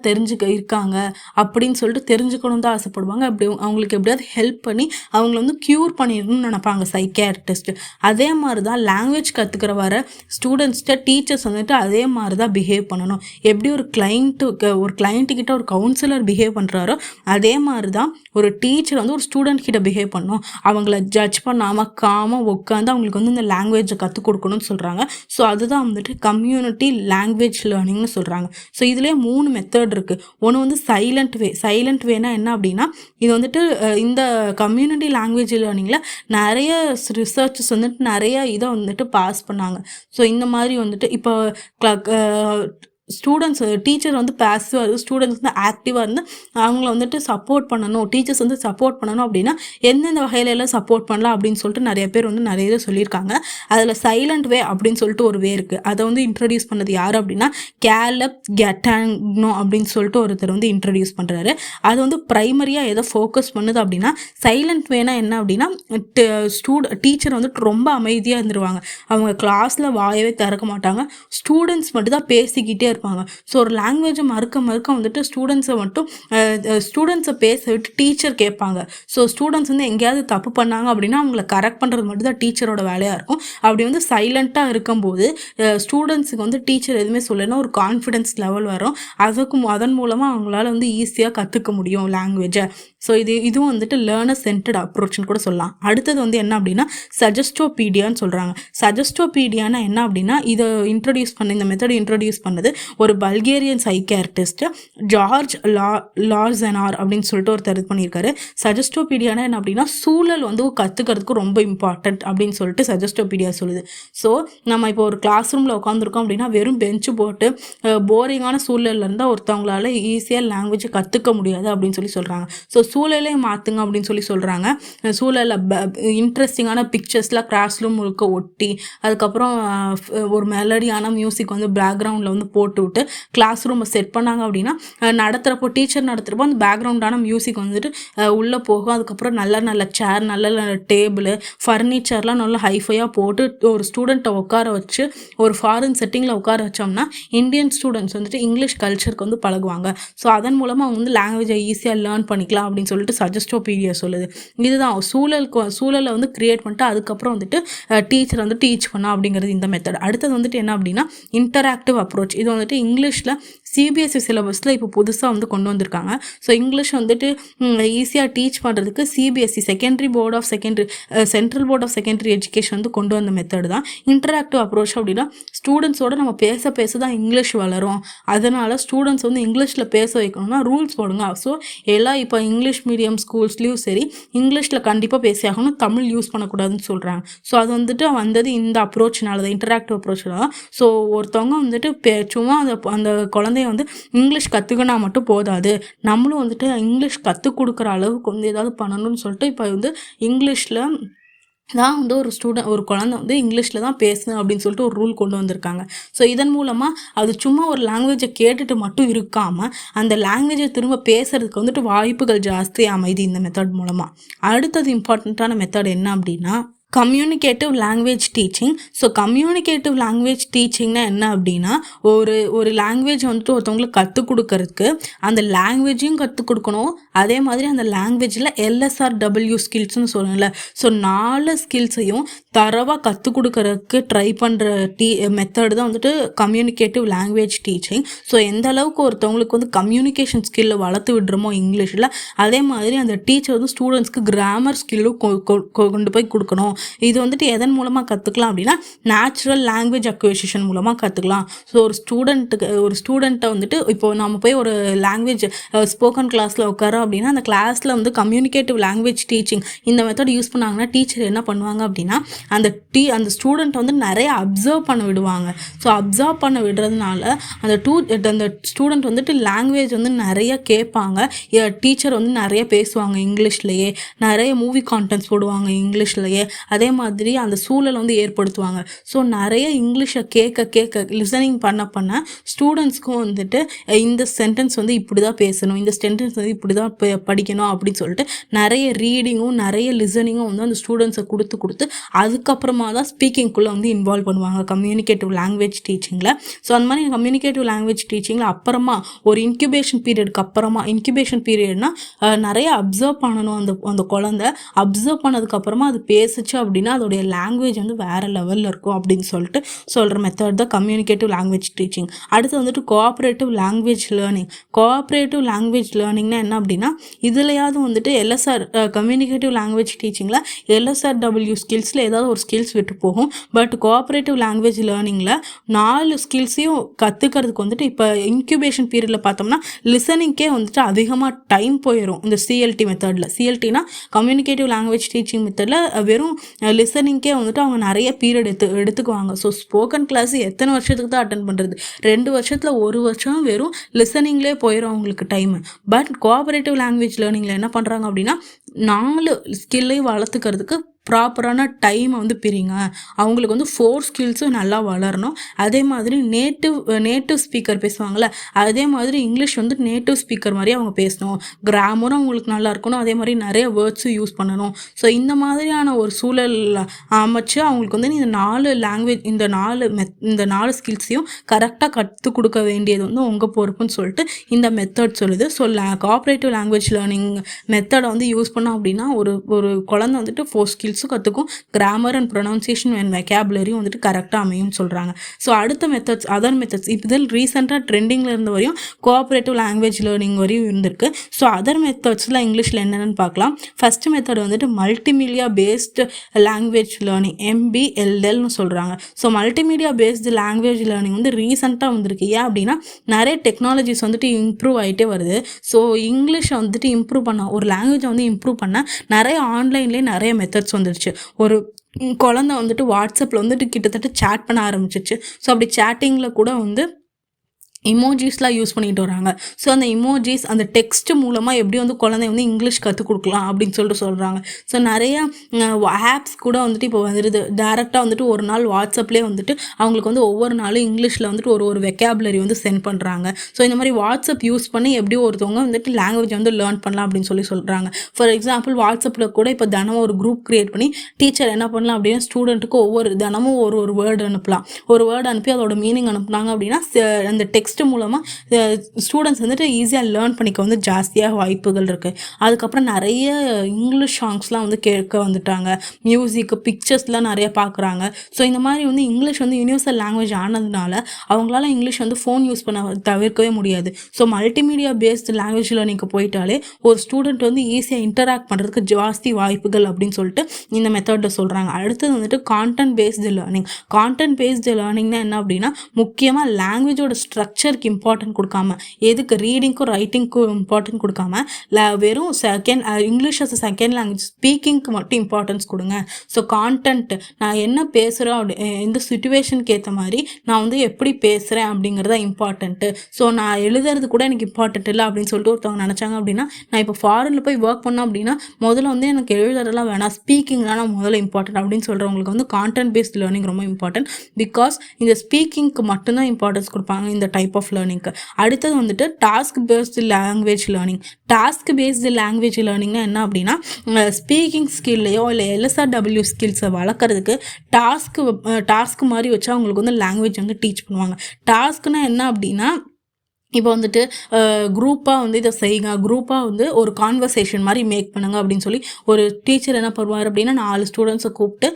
இருக்காங்க அப்படின்னு சொல்லிட்டு தெரிஞ்சுக்கணும் தான் ஆசைப்படுவாங்க. அப்படி அவங்களுக்கு எப்படியாவது ஹெல்ப் பண்ணி அவங்கள வந்து க்யூர் பண்ணிடணும்னு நினைப்பாங்க சைக்கியாட்ரிஸ்ட். அதே மாதிரி தான் லாங்குவேஜ் கற்றுக்கிற வர ஸ்டூடெண்ட்ஸ்கிட்ட டீச்சர்ஸ் வந்துட்டு அதே மாதிரி தான் பிஹேவ் பண்ணணும். எப்படி ஒரு கிளைண்ட்டுக்கிட்ட ஒரு கவுன்சிலர் பிஹேவ் பண்ணுறாரோ அதே மாதிரி தான் ஒரு டீச்சர் வந்து ஒரு ஸ்டூடெண்ட் கிட்ட பிஹேவ் பண்ணணும். அவங்கள ஜட்ஜ் பண்ணாமல் காமாக உட்காந்து அவங்களுக்கு வந்து இந்த லாங்குவேஜை கற்றுக் கொடுக்கணும்னு சொல்கிறாங்க. ஸோ அதுதான் வந்துட்டு கம்யூனிட்டி லாங்குவேஜ் லேர்னிங்னு சொல்கிறாங்க. ஸோ இதுலேயே 3 மெத்தட் இருக்குது. ஒன்று வந்து சைலண்ட் வேனா என்ன அப்படின்னா, இது வந்துட்டு இந்த கம்யூனிட்டி லாங்குவேஜ் லேர்னிங்கில் நிறைய ரிசர்ச்சஸ் வந்துட்டு நிறைய இதை வந்துட்டு பாஸ் பண்ணாங்க. ஸோ இந்த மாதிரி வந்துட்டு இப்போ ஸ்டூடெண்ட்ஸ் டீச்சர் வந்து பேசிவாக இருக்குது, ஸ்டூடெண்ட்ஸ் வந்து ஆக்டிவாக இருந்து அவங்கள வந்துட்டு சப்போர்ட் பண்ணணும், டீச்சர்ஸ் வந்து சப்போர்ட் பண்ணணும் அப்படின்னா எந்தெந்த வகையில எல்லாம் சப்போர்ட் பண்ணலாம் அப்படின்னு சொல்லிட்டு நிறைய பேர் வந்து நிறைய இதை சொல்லியிருக்காங்க. அதில் சைலண்ட் வே அப்படின்னு சொல்லிட்டு ஒரு வே இருக்குது. அதை வந்து இன்ட்ரடியூஸ் பண்ணது யார் அப்படின்னா கேலப் கெட்டாங்னோ அப்படின்னு சொல்லிட்டு ஒருத்தர் வந்து இன்ட்ரடியூஸ் பண்ணுறாரு. அது வந்து ப்ரைமரியாக எதை ஃபோக்கஸ் பண்ணுது அப்படின்னா, சைலண்ட் வேனா என்ன அப்படின்னா டீச்சர் வந்துட்டு ரொம்ப அமைதியாக இருந்துருவாங்க. அவங்க கிளாஸில் வாயவே திறக்க மாட்டாங்க, ஸ்டூடெண்ட்ஸ் மட்டும் தான் பேசிக்கிட்டே இருப்பாங்க. ஸோ ஒரு லாங்குவேஜை மறுக்க வந்துட்டு ஸ்டூடெண்ட்ஸை பேச விட்டு டீச்சர் கேட்பாங்க. ஸோ ஸ்டூடெண்ட்ஸ் வந்து எங்கேயாவது தப்பு பண்ணாங்க அப்படின்னா அவங்கள கரெக்ட் பண்ணுறது மட்டும் தான் டீச்சரோட வேலையாக இருக்கும். அப்படி வந்து சைலண்ட்டாக இருக்கும்போது ஸ்டூடெண்ட்ஸுக்கு வந்து டீச்சர் எதுவுமே சொல்லலைன்னா ஒரு கான்ஃபிடென்ஸ் லெவல் வரும். அதன் மூலமாக அவங்களால வந்து ஈஸியாக கற்றுக்க முடியும் லாங்குவேஜை. ஸோ இதுவும் வந்துட்டு லேர்னர் சென்டர்ட் அப்ரோச்னு கூட சொல்லலாம். அடுத்தது வந்து என்ன அப்படின்னா சஜஸ்டோபீடியான்னு சொல்கிறாங்க. சஜஸ்டோபீடியானா என்ன அப்படின்னா, இந்த மெத்தட் இன்ட்ரடியூஸ் பண்ணது ஒரு பல்கேரியன் சைக்கியாட்ரிஸ்ட் ஜார்ஜ் லார்சனார் அப்படின்னு சொல்லிட்டு ஒருத்தர் இது பண்ணியிருக்காரு. சஜஸ்டோபீடியானா என்ன அப்படின்னா, சூழல் வந்து கற்றுக்கிறதுக்கு ரொம்ப இம்பார்ட்டன்ட் அப்படின்னு சொல்லிட்டு சஜஸ்டோபீடியா சொல்லுது. ஸோ நம்ம இப்போ ஒரு கிளாஸ் ரூமில் உட்காந்துருக்கோம் அப்படின்னா வெறும் பெஞ்சு போட்டு போரிங்கான சூழலில் இருந்தால் ஒருத்தவங்களால ஈஸியாக லாங்குவேஜை கற்றுக்க முடியாது அப்படின்னு சொல்லி சொல்கிறாங்க. ஸோ சூழலே மாற்றுங்க அப்படின்னு சொல்லி சொல்கிறாங்க. சூழலில் இன்ட்ரெஸ்டிங்கான பிக்சர்ஸ்லாம் கிளாஸ் ரூம் முழுக்க ஒட்டி, அதுக்கப்புறம் ஒரு மெலடியான மியூசிக் வந்து பேக்ரவுண்டில் வந்து போட்டு விட்டு கிளாஸ் ரூமை செட் பண்ணாங்க அப்படின்னா டீச்சர் நடத்துகிறப்போ அந்த பேக்ரவுண்டான மியூசிக் வந்துட்டு உள்ளே போகும். அதுக்கப்புறம் நல்ல சேர், நல்ல டேபிள், ஃபர்னிச்சர்லாம் நல்லா ஹைஃபையாக போட்டு ஒரு ஸ்டூடெண்ட்டை உட்கார வச்சு ஒரு ஃபாரின் செட்டிங்கில் உட்கார வச்சோம்னா இந்தியன் ஸ்டூடெண்ட்ஸ் வந்துட்டு இங்கிலீஷ் கல்ச்சருக்கு வந்து பழகுவாங்க. ஸோ அதன் மூலமாக அவங்க வந்து லாங்குவேஜை ஈஸியாக லேர்ன் பண்ணிக்கலாம் அப்படின்னு சொல்லிட்டு சஜஸ்டோபீடியா சொல்லுது. இதுதான் சூழலை வந்து கிரியேட் பண்ணிட்டு அதுக்கப்புறம் வந்துட்டு டீச்சர் வந்து டீச் பண்ணா அப்படிங்கிறது இந்த மெத்தட். அடுத்தது வந்துட்டு என்ன அப்படின்னா இன்டராக்டிவ் அப்ரோச். இது வந்துட்டு இங்கிலீஷில் சிபிஎஸ்சி சிலபஸில் இப்போ புதுசாக வந்து கொண்டு வந்திருக்காங்க. ஸோ இங்கிலீஷ் வந்துட்டு ஈஸியாக டீச் பண்ணுறதுக்கு CBSE central board of secondary education வந்து கொண்டு வந்த மெத்தட் தான் இன்டராக்டிவ் அப்ரோச். அப்படின்னா ஸ்டூடெண்ட்ஸோட நம்ம பேச தான் இங்கிலீஷ் வளரும். அதனால் ஸ்டூடெண்ட்ஸ் வந்து இங்கிலீஷில் பேச வைக்கணும்னா ரூல்ஸ் போடுங்க. ஸோ எல்லாம் இப்போ இங்கிலீஷ் மீடியம் ஸ்கூல்ஸ்லேயும் சரி இங்கிலீஷில் கண்டிப்பாக பேசி ஆகணும், தமிழ் யூஸ் பண்ணக்கூடாதுன்னு சொல்கிறாங்க. ஸோ அது வந்துட்டு வந்தது இந்த அப்ரோச்னால தான், இன்டராக்டிவ் அப்ரோச்சில் தான். ஸோ ஒருத்தவங்க வந்துட்டு சும்மா அந்த குழந்தைய வந்து இங்கிலீஷ் கற்றுக்கினா மட்டும் போதாது, நம்மளும் வந்துட்டு இங்கிலீஷ் கற்றுக் கொடுக்குற அளவுக்கு வந்து ஏதாவது பண்ணணும்னு சொல்லிட்டு இப்போ வந்து இங்கிலீஷில் தான் வந்து ஒரு குழந்தை வந்து இங்கிலீஷில் தான் பேசணும் அப்படின்னு சொல்லிட்டு ஒரு ரூல் கொண்டு வந்திருக்காங்க. ஸோ இதன் மூலமாக அது சும்மா ஒரு லாங்குவேஜை கேட்டுட்டு மட்டும் இருக்காமல் அந்த லாங்குவேஜை திரும்ப பேசுறதுக்கு வந்துட்டு வாய்ப்புகள் ஜாஸ்தி அமைதி இந்த மெத்தட் மூலமாக. அடுத்தது இம்பார்ட்டண்ட்டான மெத்தட் என்ன அப்படின்னா communicative language teaching. So communicative language டீச்சிங்னா என்ன அப்படின்னா, ஒரு லாங்குவேஜ் வந்துட்டு ஒருத்தவங்களுக்கு கற்றுக் கொடுக்கறதுக்கு அந்த லாங்குவேஜையும் கற்றுக் கொடுக்கணும், அதே மாதிரி அந்த லாங்குவேஜில் LSRW ஸ்கில்ஸ்னு சொல்லல. ஸோ 4 ஸ்கில்ஸையும் தரவாக கற்றுக் கொடுக்கறதுக்கு ட்ரை பண்ணுற மெத்தட் தான் வந்துட்டு கம்யூனிகேட்டிவ் லாங்குவேஜ் டீச்சிங். ஸோ எந்த அளவுக்கு ஒருத்தவங்களுக்கு வந்து கம்யூனிகேஷன் ஸ்கில்லை வளர்த்து விடுறோமோ இங்கிலீஷில், அதே மாதிரி அந்த டீச்சர் வந்து ஸ்டூடெண்ட்ஸ்க்கு கிராமர் ஸ்கில்லும் கொண்டு போய் கொடுக்கணும். இது வந்துட்டு எதன் மூலமாக கற்றுக்கலாம் அப்படின்னா நேச்சுரல் லாங்குவேஜ் அக்விசிஷன் மூலமாக கற்றுக்கலாம். ஸோ ஒரு ஸ்டூடெண்ட்டை வந்துட்டு இப்போ நம்ம போய் ஒரு லாங்குவேஜ் ஸ்போக்கன் கிளாஸில் உட்காரோம் அப்படின்னா அந்த கிளாஸில் வந்து கம்யூனிகேட்டிவ் லாங்குவேஜ் டீச்சிங் இந்த மெத்தட் யூஸ் பண்ணாங்கன்னா டீச்சர் என்ன பண்ணுவாங்க அப்படின்னா அந்த ஸ்டூடெண்ட்டை வந்து நிறைய அப்சர்வ் பண்ண விடுவாங்க. ஸோ அப்சர்வ் பண்ண விடுறதுனால அந்த ஸ்டூடெண்ட் வந்துட்டு லாங்குவேஜ் வந்து நிறைய கேட்பாங்க, டீச்சர் வந்து நிறைய பேசுவாங்க இங்கிலீஷ்லேயே, நிறைய மூவி கான்டென்ட்ஸ் போடுவாங்க இங்கிலீஷ்லேயே, அதே மாதிரி அந்த சூழலை வந்து ஏற்படுத்துவாங்க. ஸோ நிறைய இங்கிலீஷை கேட்க லிசனிங் பண்ண ஸ்டூடெண்ட்ஸ்க்கும் வந்துட்டு இந்த சென்டென்ஸ் வந்து இப்படி தான் பேசணும், இந்த சென்டென்ஸ் வந்து இப்படி தான் படிக்கணும் அப்படின்னு சொல்லிட்டு நிறைய ரீடிங்கும் நிறைய லிசனிங்கும் வந்து அந்த ஸ்டூடெண்ட்ஸை கொடுத்து அதுக்கப்புறமா தான் ஸ்பீக்கிங்குள்ளே வந்து இன்வால்வ் பண்ணுவாங்க கம்யூனிகேட்டிவ் லாங்குவேஜ் டீச்சிங்கில். ஸோ அந்த மாதிரி கம்யூனிகேட்டிவ் லாங்குவேஜ் டீச்சிங்கில் அப்புறமா ஒரு இன்குபேஷன் பீரியடுக்கு அப்புறமா, இன்குபேஷன் பீரியட்னா நிறைய அப்சர்வ் பண்ணணும். அந்த குழந்தை அப்சர்வ் பண்ணதுக்கப்புறமா அது பேசுச்சு அப்படின்னா அதோடைய லாங்குவேஜ் வந்து வேறு லெவலில் இருக்கும் அப்படின்னு சொல்லிட்டு சொல்கிற மெத்தட் தான் கம்யூனிகேட்டிவ் லாங்குவேஜ் டீச்சிங். அடுத்து வந்துட்டு cooperative language learning. Cooperative language லேர்னிங்னா என்ன அப்படின்னா இதுலையாவது வந்துட்டு எல்எஸ்ஆர் கம்யூனிகேட்டிவ் லாங்குவேஜ் டீச்சிங்கில் எல்எஸ்ஆர்டபிள்யூ ஸ்கில்ஸில் ஏதாவது ஒரு ஸ்கில்ஸ் விட்டு போகும். பட் கோஆப்ரேட்டிவ் லாங்குவேஜ் லேர்னிங்கில் 4 ஸ்கில்ஸையும் கற்றுக்கிறதுக்கு வந்துட்டு இப்போ இன்க்யூபேஷன் பீரியடில் பார்த்தோம்னா லிசனிங்கே வந்துட்டு அதிகமாக டைம் போயிடும். இந்த சிஎல்டி மெத்தடில், சிஎல்டினா கம்யூனிகேட்டிவ் லாங்குவேஜ் டீச்சிங் மெத்தடில் வெறும் லிசனிங்கே வந்துட்டு அவங்க நிறைய பீரியட் எடுத்துக்குவாங்க. ஸோ ஸ்போக்கன் கிளாஸ் எத்தனை வருஷத்துக்கு தான் அட்டன் பண்ணுறது? 2 வருஷத்தில் 1 வருஷம் வெறும் லிசனிங்லேயே போயிடும் அவங்களுக்கு டைமு. பட் கோஆபரேட்டிவ் லாங்குவேஜ் லேர்னிங்கில் என்ன பண்ணுறாங்க அப்படின்னா 4 ஸ்கில்லையும் வளர்த்துக்கிறதுக்கு ப்ராப்பரான டைமை வந்து பிரிங்க. அவங்களுக்கு வந்து 4 ஸ்கில்ஸும் நல்லா வளரணும். அதே மாதிரி நேட்டிவ் ஸ்பீக்கர் பேசுவாங்கள்ல, அதே மாதிரி இங்கிலீஷ் வந்து நேட்டிவ் ஸ்பீக்கர் மாதிரி அவங்க பேசணும். கிராமரும் அவங்களுக்கு நல்லா இருக்கணும். அதே மாதிரி நிறைய வேர்ட்ஸும் யூஸ் பண்ணணும். ஸோ இந்த மாதிரியான ஒரு சூழல் அமைச்சு அவங்களுக்கு வந்து இந்த 4 லாங்குவேஜ் இந்த 4 ஸ்கில்ஸையும் கரெக்டாக கற்றுக் கொடுக்க வேண்டியது வந்து உங்கள் பொறுப்புன்னு சொல்லிட்டு இந்த மெத்தட் சொல்லுது. ஸோ கோஆப்ரேட்டிவ் லாங்குவேஜ் லேர்னிங் மெத்தடை வந்து யூஸ் பண்ணோம் அப்படின்னா ஒரு குழந்தை வந்துட்டு 4 ஸ்கில்ஸும் கற்றுக்கும். கிராமர் அண்ட் ப்ரொனவுன்சியேஷன் அண்ட் வெக்காபுலரியும் வந்துட்டு கரெக்டாக அமையும் சொல்கிறாங்க. ஸோ அடுத்த மெத்தட்ஸ், அதர் மெத்தட்ஸ், இதில் ரீசெண்டாக ட்ரெண்டிங்கில் இருந்த வரையும் கோஆப்ரேட்டிவ் லாங்குவேஜ் லேர்னிங் வரையும் இருந்திருக்கு. ஸோ அதர் மெத்தட்ஸில் இங்கிலீஷில் என்னென்னு பார்க்கலாம். ஃபர்ஸ்ட் மெத்தட் வந்துட்டு மல்டிமீடியா பேஸ்டு லாங்குவேஜ் லேர்னிங், MBLLன்னு சொல்கிறாங்க. So multimedia based language learning வந்து ரீசெண்டாக வந்திருக்கு. ஏன் அப்படின்னா நிறைய டெக்னாலஜிஸ் வந்துட்டு இம்ப்ரூவ் ஆகிட்டே வருது. ஸோ இங்கிலீஷை வந்துட்டு இம்ப்ரூவ் பண்ண, ஒரு லாங்குவேஜை வந்து இம்ப்ரூவ் பண்ண நிறைய ஆன்லைன்லேயே நிறைய மெத்தட்ஸ் வந்துருச்சு. ஒரு குழந்தை வந்துட்டு வாட்ஸ்அப்பில் வந்துட்டு கிட்டத்தட்ட சேட் பண்ண ஆரம்பிச்சிச்சு. ஸோ அப்படி சேட்டிங்கில் கூட வந்து இமோஜிஸ்லாம் யூஸ் பண்ணிட்டு வராங்க. ஸோ அந்த இமோஜிஸ், அந்த டெக்ஸ்ட் மூலமாக எப்படி வந்து குழந்தை வந்து இங்கிலீஷ் கற்றுக் கொடுக்கலாம் அப்படின்னு சொல்லிட்டு சொல்கிறாங்க. ஸோ நிறைய ஆப்ஸ் கூட வந்துட்டு இப்போ வந்துடுது. டேரெக்டாக வந்துட்டு ஒரு நாள் வாட்ஸ்அப்லேயே வந்துட்டு அவங்களுக்கு வந்து ஒவ்வொரு நாளும் இங்கிலீஷில் வந்துட்டு ஒரு வெக்காபுலரி வந்து சென்ட் பண்ணுறாங்க. ஸோ இந்த மாதிரி வாட்ஸ்அப் யூஸ் பண்ணி எப்படி ஒருத்தவங்க வந்துட்டு லாங்குவேஜ் வந்து லேர்ன் பண்ணலாம் அப்படின்னு சொல்கிறாங்க. ஃபார் எக்ஸாம்பிள் வாட்ஸ்அப்பில் கூட இப்போ தினமும் ஒரு குரூப் க்ரியேட் பண்ணி டீச்சர் என்ன பண்ணலாம் அப்படின்னா ஸ்டூடெண்ட்டுக்கு தினமும் ஒரு வேர்டு அனுப்பலாம். ஒரு வேர்டு அனுப்பி அதோட மீனிங் அனுப்புனாங்க அப்படின்னா அந்த டெக்ஸ்ட் மூலமாக ஸ்டூடெண்ட்ஸ் வந்துட்டு ஈஸியாக லேர்ன் பண்ணிக்க வந்து ஜாஸ்தியாக வாய்ப்புகள் இருக்குது. அதுக்கப்புறம் நிறைய இங்கிலீஷ் சாங்ஸ்லாம் வந்து கேட்க வந்துட்டாங்க. மியூசிக்கு, பிக்சர்ஸ்லாம் நிறைய பார்க்குறாங்க. ஸோ இந்த மாதிரி வந்து இங்கிலீஷ் வந்து யூனிவர்சல் லாங்குவேஜ் ஆனதுனால அவங்களால இங்கிலீஷ் வந்து ஃபோன் யூஸ் பண்ண தவிர்க்கவே முடியாது. ஸோ மல்டிமீடியா பேஸ்டு லாங்குவேஜ் லேர்னிங்க்கு போயிட்டாலே ஒரு ஸ்டூடெண்ட் வந்து ஈஸியாக இன்டராக்ட் பண்ணுறதுக்கு ஜாஸ்தி வாய்ப்புகள் அப்படின்னு சொல்லிட்டு இந்த மெத்தடில் சொல்கிறாங்க. அடுத்தது வந்துட்டு content based learning. Content based லேர்னிங்னா என்ன அப்படின்னா முக்கியமாக லாங்குவேஜோட ஸ்ட்ரக்சருக்கு இம்பார்ட்டன்ட் கொடுக்காம, எதுக்கு ரீடிங்க்கும் ரைட்டிங்க்கும் இம்பார்ட்டன்ட் கொடுக்காம வெறும் இங்கிலீஷ் அஸ் செகண்ட் லாங்குவேஜ் ஸ்பீக்கிங்க்கு மட்டும் இம்பார்ட்டன்ஸ் கொடுங்க. ஸோ கான்டென்ட், நான் என்ன பேசுகிறேன், இந்த சுச்சுவேஷனுக்கு ஏற்ற மாதிரி நான் வந்து எப்படி பேசுகிறேன் அப்படிங்கிறத இம்பார்ட்டன்ட்டு. ஸோ நான் எழுதுறது கூட எனக்கு இம்பார்ட்டன்ட் இல்லை அப்படின்னு சொல்லிட்டு ஒருத்தவங்க நினச்சாங்க அப்படின்னா, நான் இப்போ ஃபாரினில் போய் ஒர்க் பண்ணோம் அப்படின்னா முதல்ல வந்து எனக்கு எழுதுறதெல்லாம் வேணாம், ஸ்பீக்கிங் தான் நான் முதல்ல இம்பார்ட்டன்ட் அப்படின்னு சொல்கிறவங்களுக்கு வந்து கான்டென்ட் பேஸ்ட் லேர்னிங் ரொம்ப இம்பார்ட்டன்ட். பிகாஸ் இந்த ஸ்பீக்கிங்க்கு மட்டும்தான் இம்பார்ட்டன்ஸ் கொடுப்பாங்க இந்த டைப் ஆஃப் லேர்னிங்க்கு. அடுத்தது வந்துட்டு task based language learning. Task based language லேர்னிங்னா என்ன அப்படின்னா ஸ்பீக்கிங் ஸ்கில்லையோ இல்லை LSRW ஸ்கில்ஸை வளர்க்குறதுக்கு டாஸ்க் மாதிரி வச்சு அவங்களுக்கு வந்து லாங்குவேஜ் வந்து டீச் பண்ணுவாங்க. டாஸ்க்னா என்ன அப்படின்னா இப்போ வந்துட்டு குரூப்பாக வந்து இதை செய்யுங்க, குரூப்பாக வந்து ஒரு கான்வர்சேஷன் மாதிரி மேக் பண்ணுங்க அப்படின்னு சொல்லி ஒரு டீச்சர் என்ன பண்ணுவார் அப்படின்னா 4 ஸ்டூடெண்ட்ஸை கூப்பிட்டு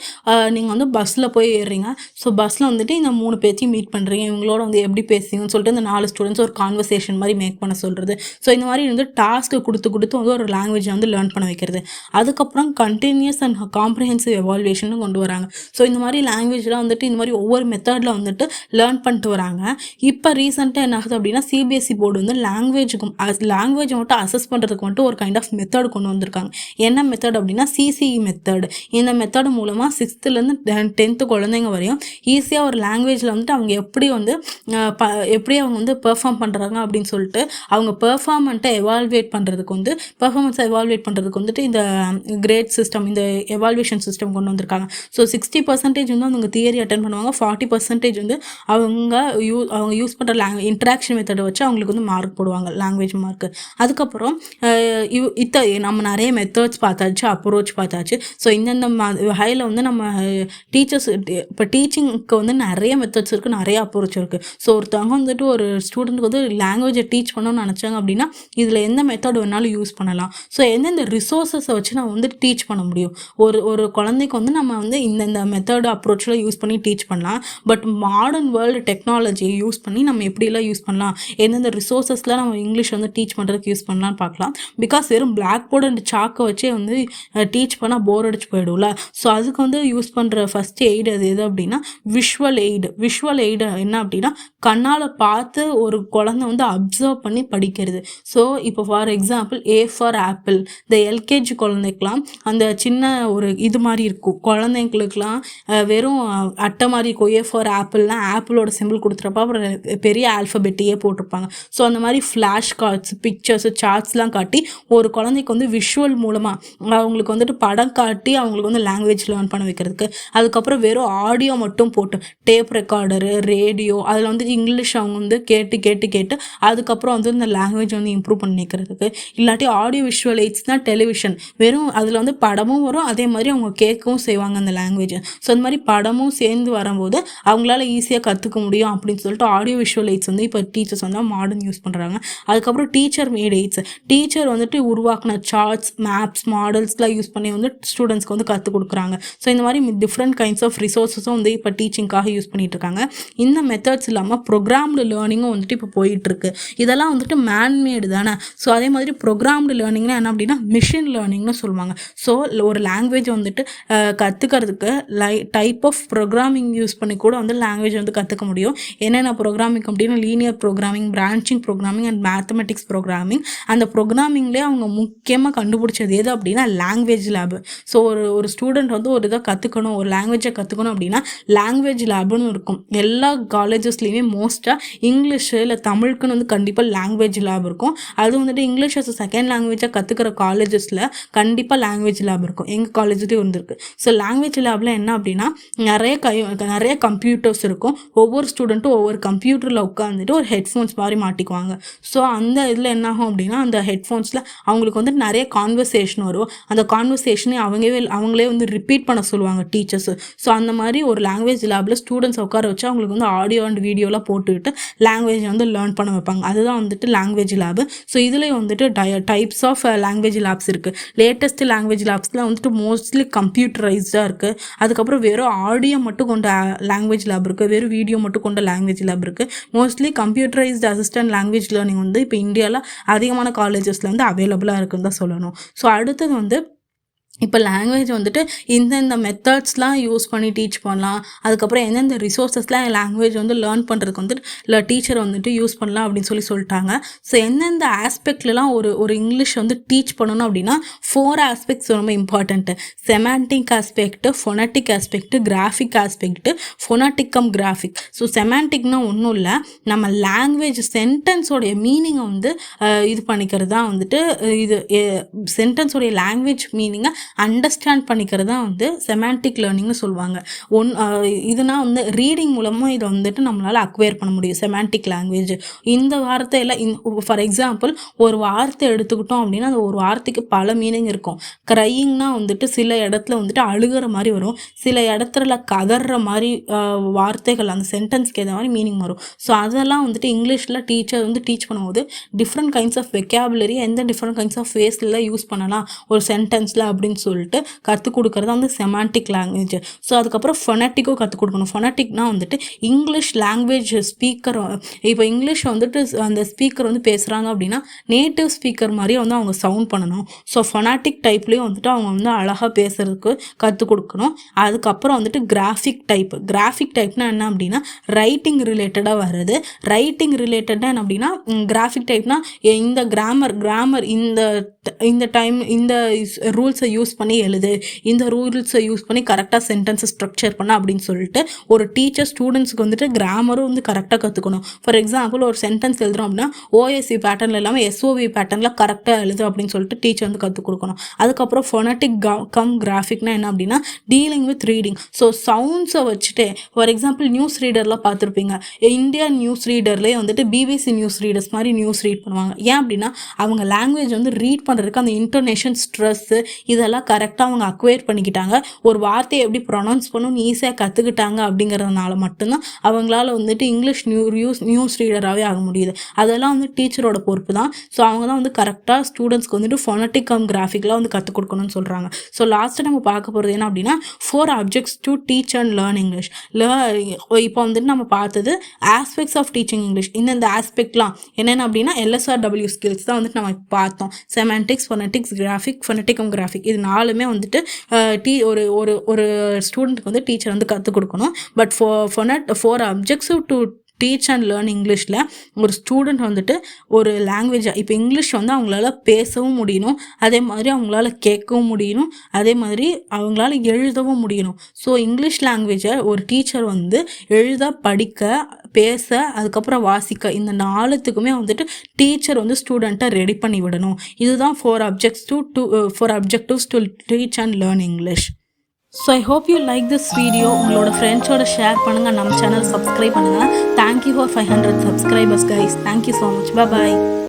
நீங்கள் வந்து பஸ்ஸில் போய் ஏறுறீங்க. ஸோ பஸ்ஸில் வந்துட்டு இந்த 3 பேத்தையும் மீட் பண்ணுறீங்க, இவங்களோட வந்து எப்படி பேசுங்கன்னு சொல்லிட்டு இந்த 4 ஸ்டூடெண்ட்ஸ் ஒரு கான்வர்சேஷன் மாதிரி மேக் பண்ண சொல்கிறது. ஸோ இந்த மாதிரி வந்து டாஸ்க்கு கொடுத்து வந்து ஒரு லாங்குவேஜை வந்து லேர்ன் பண்ண வைக்கிறது. அதுக்கப்புறம் கண்டினியூஸ் அண்ட் காம்ப்ரிஹென்சிவ் எவால்வேஷன் கொண்டு வராங்க. ஸோ இந்த மாதிரி லாங்குவேஜ்லாம் வந்துட்டு இந்த மாதிரி ஒவ்வொரு மெத்தடில் வந்துட்டு லேர்ன் பண்ணிட்டு வராங்க. இப்போ ரீசெண்டாக என்ன ஆகுது அப்படின்னா சிபிஎஸ்சி போர்டு வந்து லாங்குவேஜை மட்டும் அசஸ் பண்ணுறதுக்கு மட்டும் ஒரு கைண்ட் ஆஃப் மெத்தட் கொண்டு வந்திருக்காங்க. என்ன மெத்தட் அப்படின்னா CCE மெத்தட். இந்த மெத்தட் மூலமாக 6th-லேருந்து 10th குழந்தைங்க வரையும் ஈஸியாக ஒரு லாங்குவேஜில் வந்துட்டு அவங்க எப்படி அவங்க வந்து பெர்ஃபார்ம் பண்ணுறாங்க அப்படின்னு சொல்லிட்டு அவங்க பெர்ஃபார்மன்ஸை எவால்வேட் பண்ணுறதுக்கு வந்துட்டு இந்த கிரேட் சிஸ்டம், இந்த எவால்வேஷன் சிஸ்டம் கொண்டு வந்திருக்காங்க. ஸோ 60% வந்து அவங்க தியரி அட்டென்ட் பண்ணுவாங்க, 40% வந்து அவங்க யூஸ் பண்ணுற இன்ட்ராக்ஷன் மெத்தடை வச்சு வச்சு அவங்களுக்கு வந்து மார்க் போடுவாங்க, லாங்குவேஜ் மார்க்கு. அதுக்கப்புறம் நம்ம நிறைய மெத்தட்ஸ் பார்த்தாச்சு, அப்ரோச் பார்த்தாச்சு. ஸோ இந்தந்த வகையில் வந்து நம்ம டீச்சர்ஸ் இப்போ டீச்சிங்க்கு வந்து நிறைய மெத்தட்ஸ் இருக்குது, நிறைய அப்ரோச் இருக்குது. ஸோ ஒருத்தவங்க வந்துட்டு ஒரு ஸ்டூடெண்ட்டுக்கு வந்து லாங்குவேஜை டீச் பண்ணணும்னு நினச்சாங்க அப்படின்னா இதில் எந்த மெத்தட் வேணாலும் யூஸ் பண்ணலாம். ஸோ எந்தெந்த ரிசோர்ஸஸை வச்சு நம்ம வந்து டீச் பண்ண முடியும். ஒரு குழந்தைக்கு வந்து நம்ம வந்து இந்தந்த மெத்தட் அப்ரோச்சில் யூஸ் பண்ணி டீச் பண்ணலாம். பட் மாடர்ன் வேர்ல்டு டெக்னாலஜியை யூஸ் பண்ணி நம்ம எப்படிலாம் யூஸ் பண்ணலாம், எந்தெந்த ரிசோர்ஸஸில் நம்ம இங்கிலீஷ் வந்து டீச் பண்ணுறதுக்கு யூஸ் பண்ணலாம்னு பார்க்கலாம். பிகாஸ் வெறும் பிளாக் போர்டு அண்ட் சாக்கை வச்சே வந்து டீச் பண்ணால் போர் அடிச்சு போயிடும்ல. ஸோ அதுக்கு வந்து யூஸ் பண்ணுற ஃபஸ்ட் எய்டு அது எது அப்படின்னா விஷுவல் எய்டு என்ன அப்படின்னா கண்ணால் பார்த்து ஒரு குழந்தை வந்து அப்சர்வ் பண்ணி படிக்கிறது. ஸோ இப்போ for example A for apple, இந்த எல்கேஜி குழந்தைக்கெலாம் அந்த சின்ன ஒரு இது மாதிரி இருக்கும், குழந்தைங்களுக்குலாம் வெறும் அட்டை மாதிரி இருக்கும். ஏ ஃபார் ஆப்பிள்னா ஆப்பிளோட சிம்பிள் கொடுத்துறப்ப அப்புறம் பெரிய ஆல்ஃபபெட்டையே போட்டிருப்பாங்க. ஸோ அந்த மாதிரி ஃப்ளாஷ் கார்ட்ஸ், பிக்சர்ஸ், சார்ட்ஸ்லாம் காட்டி ஒரு குழந்தைக்கு வந்து விஷுவல் மூலமாக அவங்களுக்கு வந்துட்டு படம் காட்டி அவங்களுக்கு வந்து லாங்குவேஜ் லேர்ன் பண்ண வைக்கிறதுக்கு. அதுக்கப்புறம் வெறும் ஆடியோ மட்டும் போட்டு டேப் ரெக்கார்டரு, ரேடியோ, அதில் வந்து இங்கிலீஷ் அவங்க வந்து கேட்டு அதுக்கப்புறம் வந்து இந்த லாங்குவேஜ் வந்து இம்ப்ரூவ் பண்ணிக்கிறதுக்கு. இல்லாட்டி ஆடியோ விஷுவல் எய்ட்ஸ் தான் டெலிவிஷன், வெறும் அதில் வந்து படமும் வரும், அதே மாதிரி அவங்க கேட்கவும் செய்வாங்க அந்த லாங்குவேஜ். ஸோ அந்த மாதிரி படமும் சேர்ந்து வரும்போது அவங்களால ஈஸியாக கற்றுக்க முடியும் அப்படின்னு சொல்லிட்டு ஆடியோ விஷுவல் எய்ட்ஸ் வந்து இப்போ டீச்சர்ஸ் வந்து மாடர்ன் யூஸ் பண்ணுறாங்க. அதுக்கப்புறம் டீச்சர் மேட் எய்ட்ஸ், டீச்சர் வந்துட்டு உருவாக்கின சார்ட்ஸ், மேப்ஸ், மாடல்ஸ்லாம் யூஸ் பண்ணி வந்து ஸ்டூடெண்ட்ஸ்க்கு வந்து கற்றுக் கொடுக்குறாங்க. ஸோ இந்த மாதிரி டிஃப்ரெண்ட் கைண்ட்ஸ் ஆஃப் ரிசோர்ஸஸும் வந்து இப்போ டீச்சிங்காக யூஸ் பண்ணிட்டு இருக்காங்க. இந்த மெத்தட்ஸ் இல்லாமல் ப்ரோக்ராம்டு லேர்னிங்கும் வந்துட்டு இப்போ போயிட்டுருக்கு. இதெல்லாம் வந்துட்டு மேன்மேடு தானே. ஸோ அதே மாதிரி ப்ரோக்ராம்டு லேர்னிங்னா என்ன அப்படின்னா மிஷின் லேர்னிங்னு சொல்லுவாங்க. ஸோ ஒரு லாங்குவேஜ் வந்துட்டு கற்றுக்கிறதுக்கு டைப் ஆஃப் ப்ரோக்ராமிங் யூஸ் பண்ணி கூட வந்து லாங்குவேஜ் வந்து கற்றுக்க முடியும். என்னென்ன ப்ரோக்ராமிங் அப்படின்னா linear programming, branching programming and mathematics programming. அந்த ப்ரோக்ராமிங்லேயே அவங்க முக்கியமாக கண்டுபிடிச்சது எது அப்படின்னா லாங்குவேஜ் லேபு. ஸோ ஒரு ஸ்டூடெண்ட் வந்து ஒரு இதை கற்றுக்கணும், ஒரு லாங்குவேஜை கற்றுக்கணும் அப்படின்னா லாங்குவேஜ் லேபுன்னு இருக்கும். எல்லா காலேஜஸ்லேயுமே மோஸ்ட்டாக இங்கிலீஷு இல்லை தமிழுக்குன்னு வந்து கண்டிப்பாக லாங்குவேஜ் லேப் இருக்கும். அது வந்துட்டு இங்கிலீஷ் அஸ் செகண்ட் லாங்குவேஜாக கற்றுக்கிற காலேஜஸில் கண்டிப்பாக லாங்குவேஜ் லேப் இருக்கும். எங்கள் காலேஜ்லேயும் இருந்திருக்கு. ஸோ லாங்குவேஜ் லேபில் என்ன அப்படின்னா நிறைய கம்ப்யூட்டர்ஸ் இருக்கும். ஒவ்வொரு ஸ்டூடெண்ட்டும் ஒவ்வொரு கம்ப்யூட்டரில் உட்காந்துட்டு ஒரு ஹெட்ஃபோன்ஸ் மாதிரி மாட்டிக்குவாங்க. ஸோ அந்த இதில் என்ன ஆகும் அப்படின்னா அந்த ஹெட்ஃபோன்ஸில் அவங்களுக்கு வந்து நிறைய கான்வர்சேஷன் வரும். அந்த கான்வர்சேஷனை அவங்களே வந்து ரிப்பீட் பண்ண சொல்லுவாங்க டீச்சர்ஸ். ஸோ அந்த மாதிரி ஒரு லாங்குவேஜ் லேபில் ஸ்டூடெண்ட்ஸ் உட்கார வச்சு அவங்களுக்கு வந்து ஆடியோ அண்ட் வீடியோலாம் போட்டுக்கிட்டு லாங்குவேஜ் வந்து லேர்ன் பண்ண வைப்பாங்க. அதுதான் வந்துட்டு லாங்குவேஜ் லேபு. ஸோ இதுலேயே வந்துட்டு டைப்ஸ் ஆஃப் லாங்குவேஜ் லேப்ஸ் இருக்குது. லேட்டஸ்ட் லாங்குவேஜ் லேப்ஸில் வந்துட்டு மோஸ்ட்லி கம்ப்யூட்டரைஸ்டாக இருக்குது. அதுக்கப்புறம் வெறும் ஆடியோ மட்டும் கொண்ட லாங்குவேஜ் லேப் இருக்குது, வெறும் வீடியோ மட்டும் கொண்ட லாங்குவேஜ் லேப் இருக்குது. Mostly computerised assistant language learning வந்து இப்போ இந்தியாவில் அதிகமான காலேஜஸில் வந்து அவைலபிளாக இருக்குன்னு தான் சொல்லணும். ஸோ அடுத்தது வந்து இப்போ லாங்குவேஜ் வந்துட்டு இந்தந்த மெத்தட்ஸ்லாம் யூஸ் பண்ணி டீச் பண்ணலாம். அதுக்கப்புறம் எந்தெந்த ரிசோர்ஸஸ்லாம் லாங்குவேஜ் வந்து லேர்ன் பண்ணுறதுக்கு வந்துட்டு இல்லை டீச்சர் வந்துட்டு யூஸ் பண்ணலாம் அப்படின்னு சொல்லிட்டாங்க. ஸோ எந்தெந்த ஆஸ்பெக்ட்லாம் ஒரு இங்கிலீஷ் வந்து டீச் பண்ணணும் அப்படின்னா 4 ஆஸ்பெக்ட்ஸ் ரொம்ப important. Semantic aspect, phonetic aspect, graphic aspect, ஃபொனட்டிக்கம் கிராஃபிக். ஸோ செமாண்டிக்னா ஒன்றும் இல்லை, நம்ம லாங்குவேஜ் சென்டென்ஸோடைய மீனிங்கை வந்து இது பண்ணிக்கிறது தான் வந்துட்டு இது சென்டென்ஸோடைய லாங்குவேஜ் மீனிங்கை அண்டர்ஸ்டாண்ட் பண்ணிக்கிறது தான் வந்து செமாண்டிக் லேர்னிங்னு சொல்லுவாங்க. இதுனா வந்து ரீடிங் மூலமும் இதை வந்துட்டு நம்மளால் அக்வயர் பண்ண முடியும் செமாண்டிக் லாங்குவேஜ். இந்த வார்த்தையில் ஃபார் எக்ஸாம்பிள் ஒரு வார்த்தை எடுத்துக்கிட்டோம் அப்படின்னா அந்த ஒரு வார்த்தைக்கு பல மீனிங் இருக்கும். க்ரையிங்னா வந்துட்டு சில இடத்துல வந்துட்டு அழுகிற மாதிரி வரும், சில இடத்துல கதற மாதிரி வார்த்தைகள் அந்த சென்டென்ஸ்க்கு ஏற்ற மாதிரி மீனிங் வரும். ஸோ அதெல்லாம் வந்துட்டு இங்கிலீஷில் டீச்சர் வந்து டீச் பண்ணும்போது டிஃப்ரெண்ட் கைண்ட்ஸ் ஆஃப் வெக்காபுலரி எந்த டிஃப்ரெண்ட் கைண்ட்ஸ் ஆஃப் ஃபேஸில் யூஸ் பண்ணலாம் ஒரு சென்டென்ஸில் அப்படின்னு சொல்லிட்டு கற்றுக் கொடுக்கறது வந்து செமாண்டிக் லாங்குவேஜ். ஸோ அதுக்கப்புறம் ஃபொனட்டிக்கும் கற்றுக் கொடுக்கணும். ஃபொனட்டிக்னா வந்துட்டு இங்கிலீஷ் லாங்குவேஜ் ஸ்பீக்கர், இப்போ இங்கிலீஷ் வந்துட்டு அந்த ஸ்பீக்கர் வந்து பேசுகிறாங்க அப்படின்னா நேட்டிவ் ஸ்பீக்கர் மாதிரி வந்து அவங்க சவுண்ட் பண்ணணும். ஸோ ஃபொனாட்டிக் டைப்லேயும் வந்துட்டு அவங்க வந்து அழகாக பேசுறதுக்கு கற்றுக் கொடுக்கணும். அதுக்கப்புறம் வந்துட்டு கிராஃபிக் டைப்னா என்ன அப்படின்னா ரைட்டிங் ரிலேட்டடாக வர்றது. ரைட்டிங் ரிலேட்டடாக என்ன அப்படின்னா கிராஃபிக் டைப்னா இந்த கிராமர் இந்த டைம் இந்த ரூல்ஸை யூஸ் யூஸ் பண்ணி எழுது, இந்த ரூல்ஸை யூஸ் பண்ணி கரெக்டாக சென்டென்ஸை ஸ்ட்ரக்சர் பண்ண அப்படின்னு சொல்லிட்டு ஒரு டீச்சர் ஸ்டூடெண்ட்ஸ்க்கு வந்துட்டு கிராமரும் வந்து கரெக்டாக கற்றுக்கணும். ஃபார் எக்ஸாம்பிள் ஒரு சென்டென்ஸ் எழுதுறோம் அப்படின்னா ஓஎஸ்சி பேட்டர்னில் இல்லாமல் எஸ்ஓவி பேட்டர்னில் கரெக்டாக எழுது அப்படின்னு சொல்லிட்டு டீச்சர் வந்து கற்றுக் கொடுக்கணும். அதுக்கப்புறம் ஃபொனட்டிக் கிராஃபிக்னா என்ன அப்படின்னா டீலிங் வித் ரீடிங். ஸோ சவுண்ட்ஸை வச்சுட்டு ஃபார் எக்ஸாம்பிள் நியூஸ் ரீடர்லாம் பார்த்துருப்பீங்க. இந்தியன் நியூஸ் ரீடர்லேயே வந்துட்டு பிபிசி நியூஸ் ரீடர்ஸ் மாதிரி நியூஸ் ரீட் பண்ணுவாங்க. ஏன் அப்படின்னா அவங்க லாங்குவேஜ் வந்து ரீட் பண்ணுறதுக்கு அந்த இன்டோனேஷன், ஸ்ட்ரெஸ்ஸு இதெல்லாம் கரெக்டாக அவங்க அக்வயர் பண்ணிக்கிட்டாங்க. ஒரு வார்த்தையை எப்படி ப்ரொனவுன்ஸ் பண்ணணும்னு ஈஸியாக கற்றுக்கிட்டாங்க அப்படிங்கிறதுனால மட்டும்தான் அவங்களால வந்துட்டு இங்கிலீஷ் நியூஸ் ரீடராகவே ஆக முடியுது. அதெல்லாம் வந்து டீச்சரோட பொறுப்பு தான். ஸோ அவங்க தான் வந்து கரெக்டாக ஸ்டூடெண்ட்ஸ்க்கு வந்துட்டு ஃபொனட்டிக் கிராஃபிக்லாம் வந்து கற்றுக் கொடுக்கணும்னு சொல்கிறாங்க. ஸோ லாஸ்ட்டு நம்ம பார்க்க போகிறது என்ன அப்படின்னா 4 objects to teach and learn English. இப்போ வந்துட்டு நம்ம பார்த்தது ஆஸ்பெக்ட்ஸ் ஆஃப் டீச்சிங் இங்கிலீஷ். இந்த ஆஸ்பெக்ட்லாம் என்னென்ன அப்படின்னா LSRW ஸ்கில்ஸ் தான் வந்துட்டு நம்ம பார்த்தோம். செமான்டிக்ஸ், ஃபொனட்டிக்ஸ், கிராஃபிக், ஃபொனட்டிக்கம் கிராஃபிக் இது 4மே வந்துட்டு ஒரு ஸ்டூடெண்ட்டுக்கு வந்து டீச்சர் வந்து கற்றுக் கொடுக்கணும். But 4 objects to teach and learn இங்கிலீஷில் ஒரு ஸ்டூடெண்ட் வந்துட்டு ஒரு லாங்குவேஜை இப்போ இங்கிலீஷ் வந்து அவங்களால பேசவும் முடியணும், அதே மாதிரி அவங்களால கேட்கவும் முடியணும், அதே மாதிரி அவங்களால எழுதவும் முடியணும். ஸோ இங்கிலீஷ் லாங்குவேஜை ஒரு டீச்சர் வந்து எழுத, படிக்க, பேச, அதுக்கப்புறம் வாசிக்க இந்த 4த்துக்குமே வந்துட்டு டீச்சர் வந்து ஸ்டூடெண்ட்டை ரெடி பண்ணி விடணும். இதுதான் 4 objectives to teach and learn English. So I hope you like this video. உங்களோட ஃப்ரெண்ட்ஸோட ஷேர் பண்ணுங்கள், நம்ம சேனல் சப்ஸ்கிரைப் பண்ணுங்கள். Thank you for 500 subscribers guys. Thank you so much. Bye.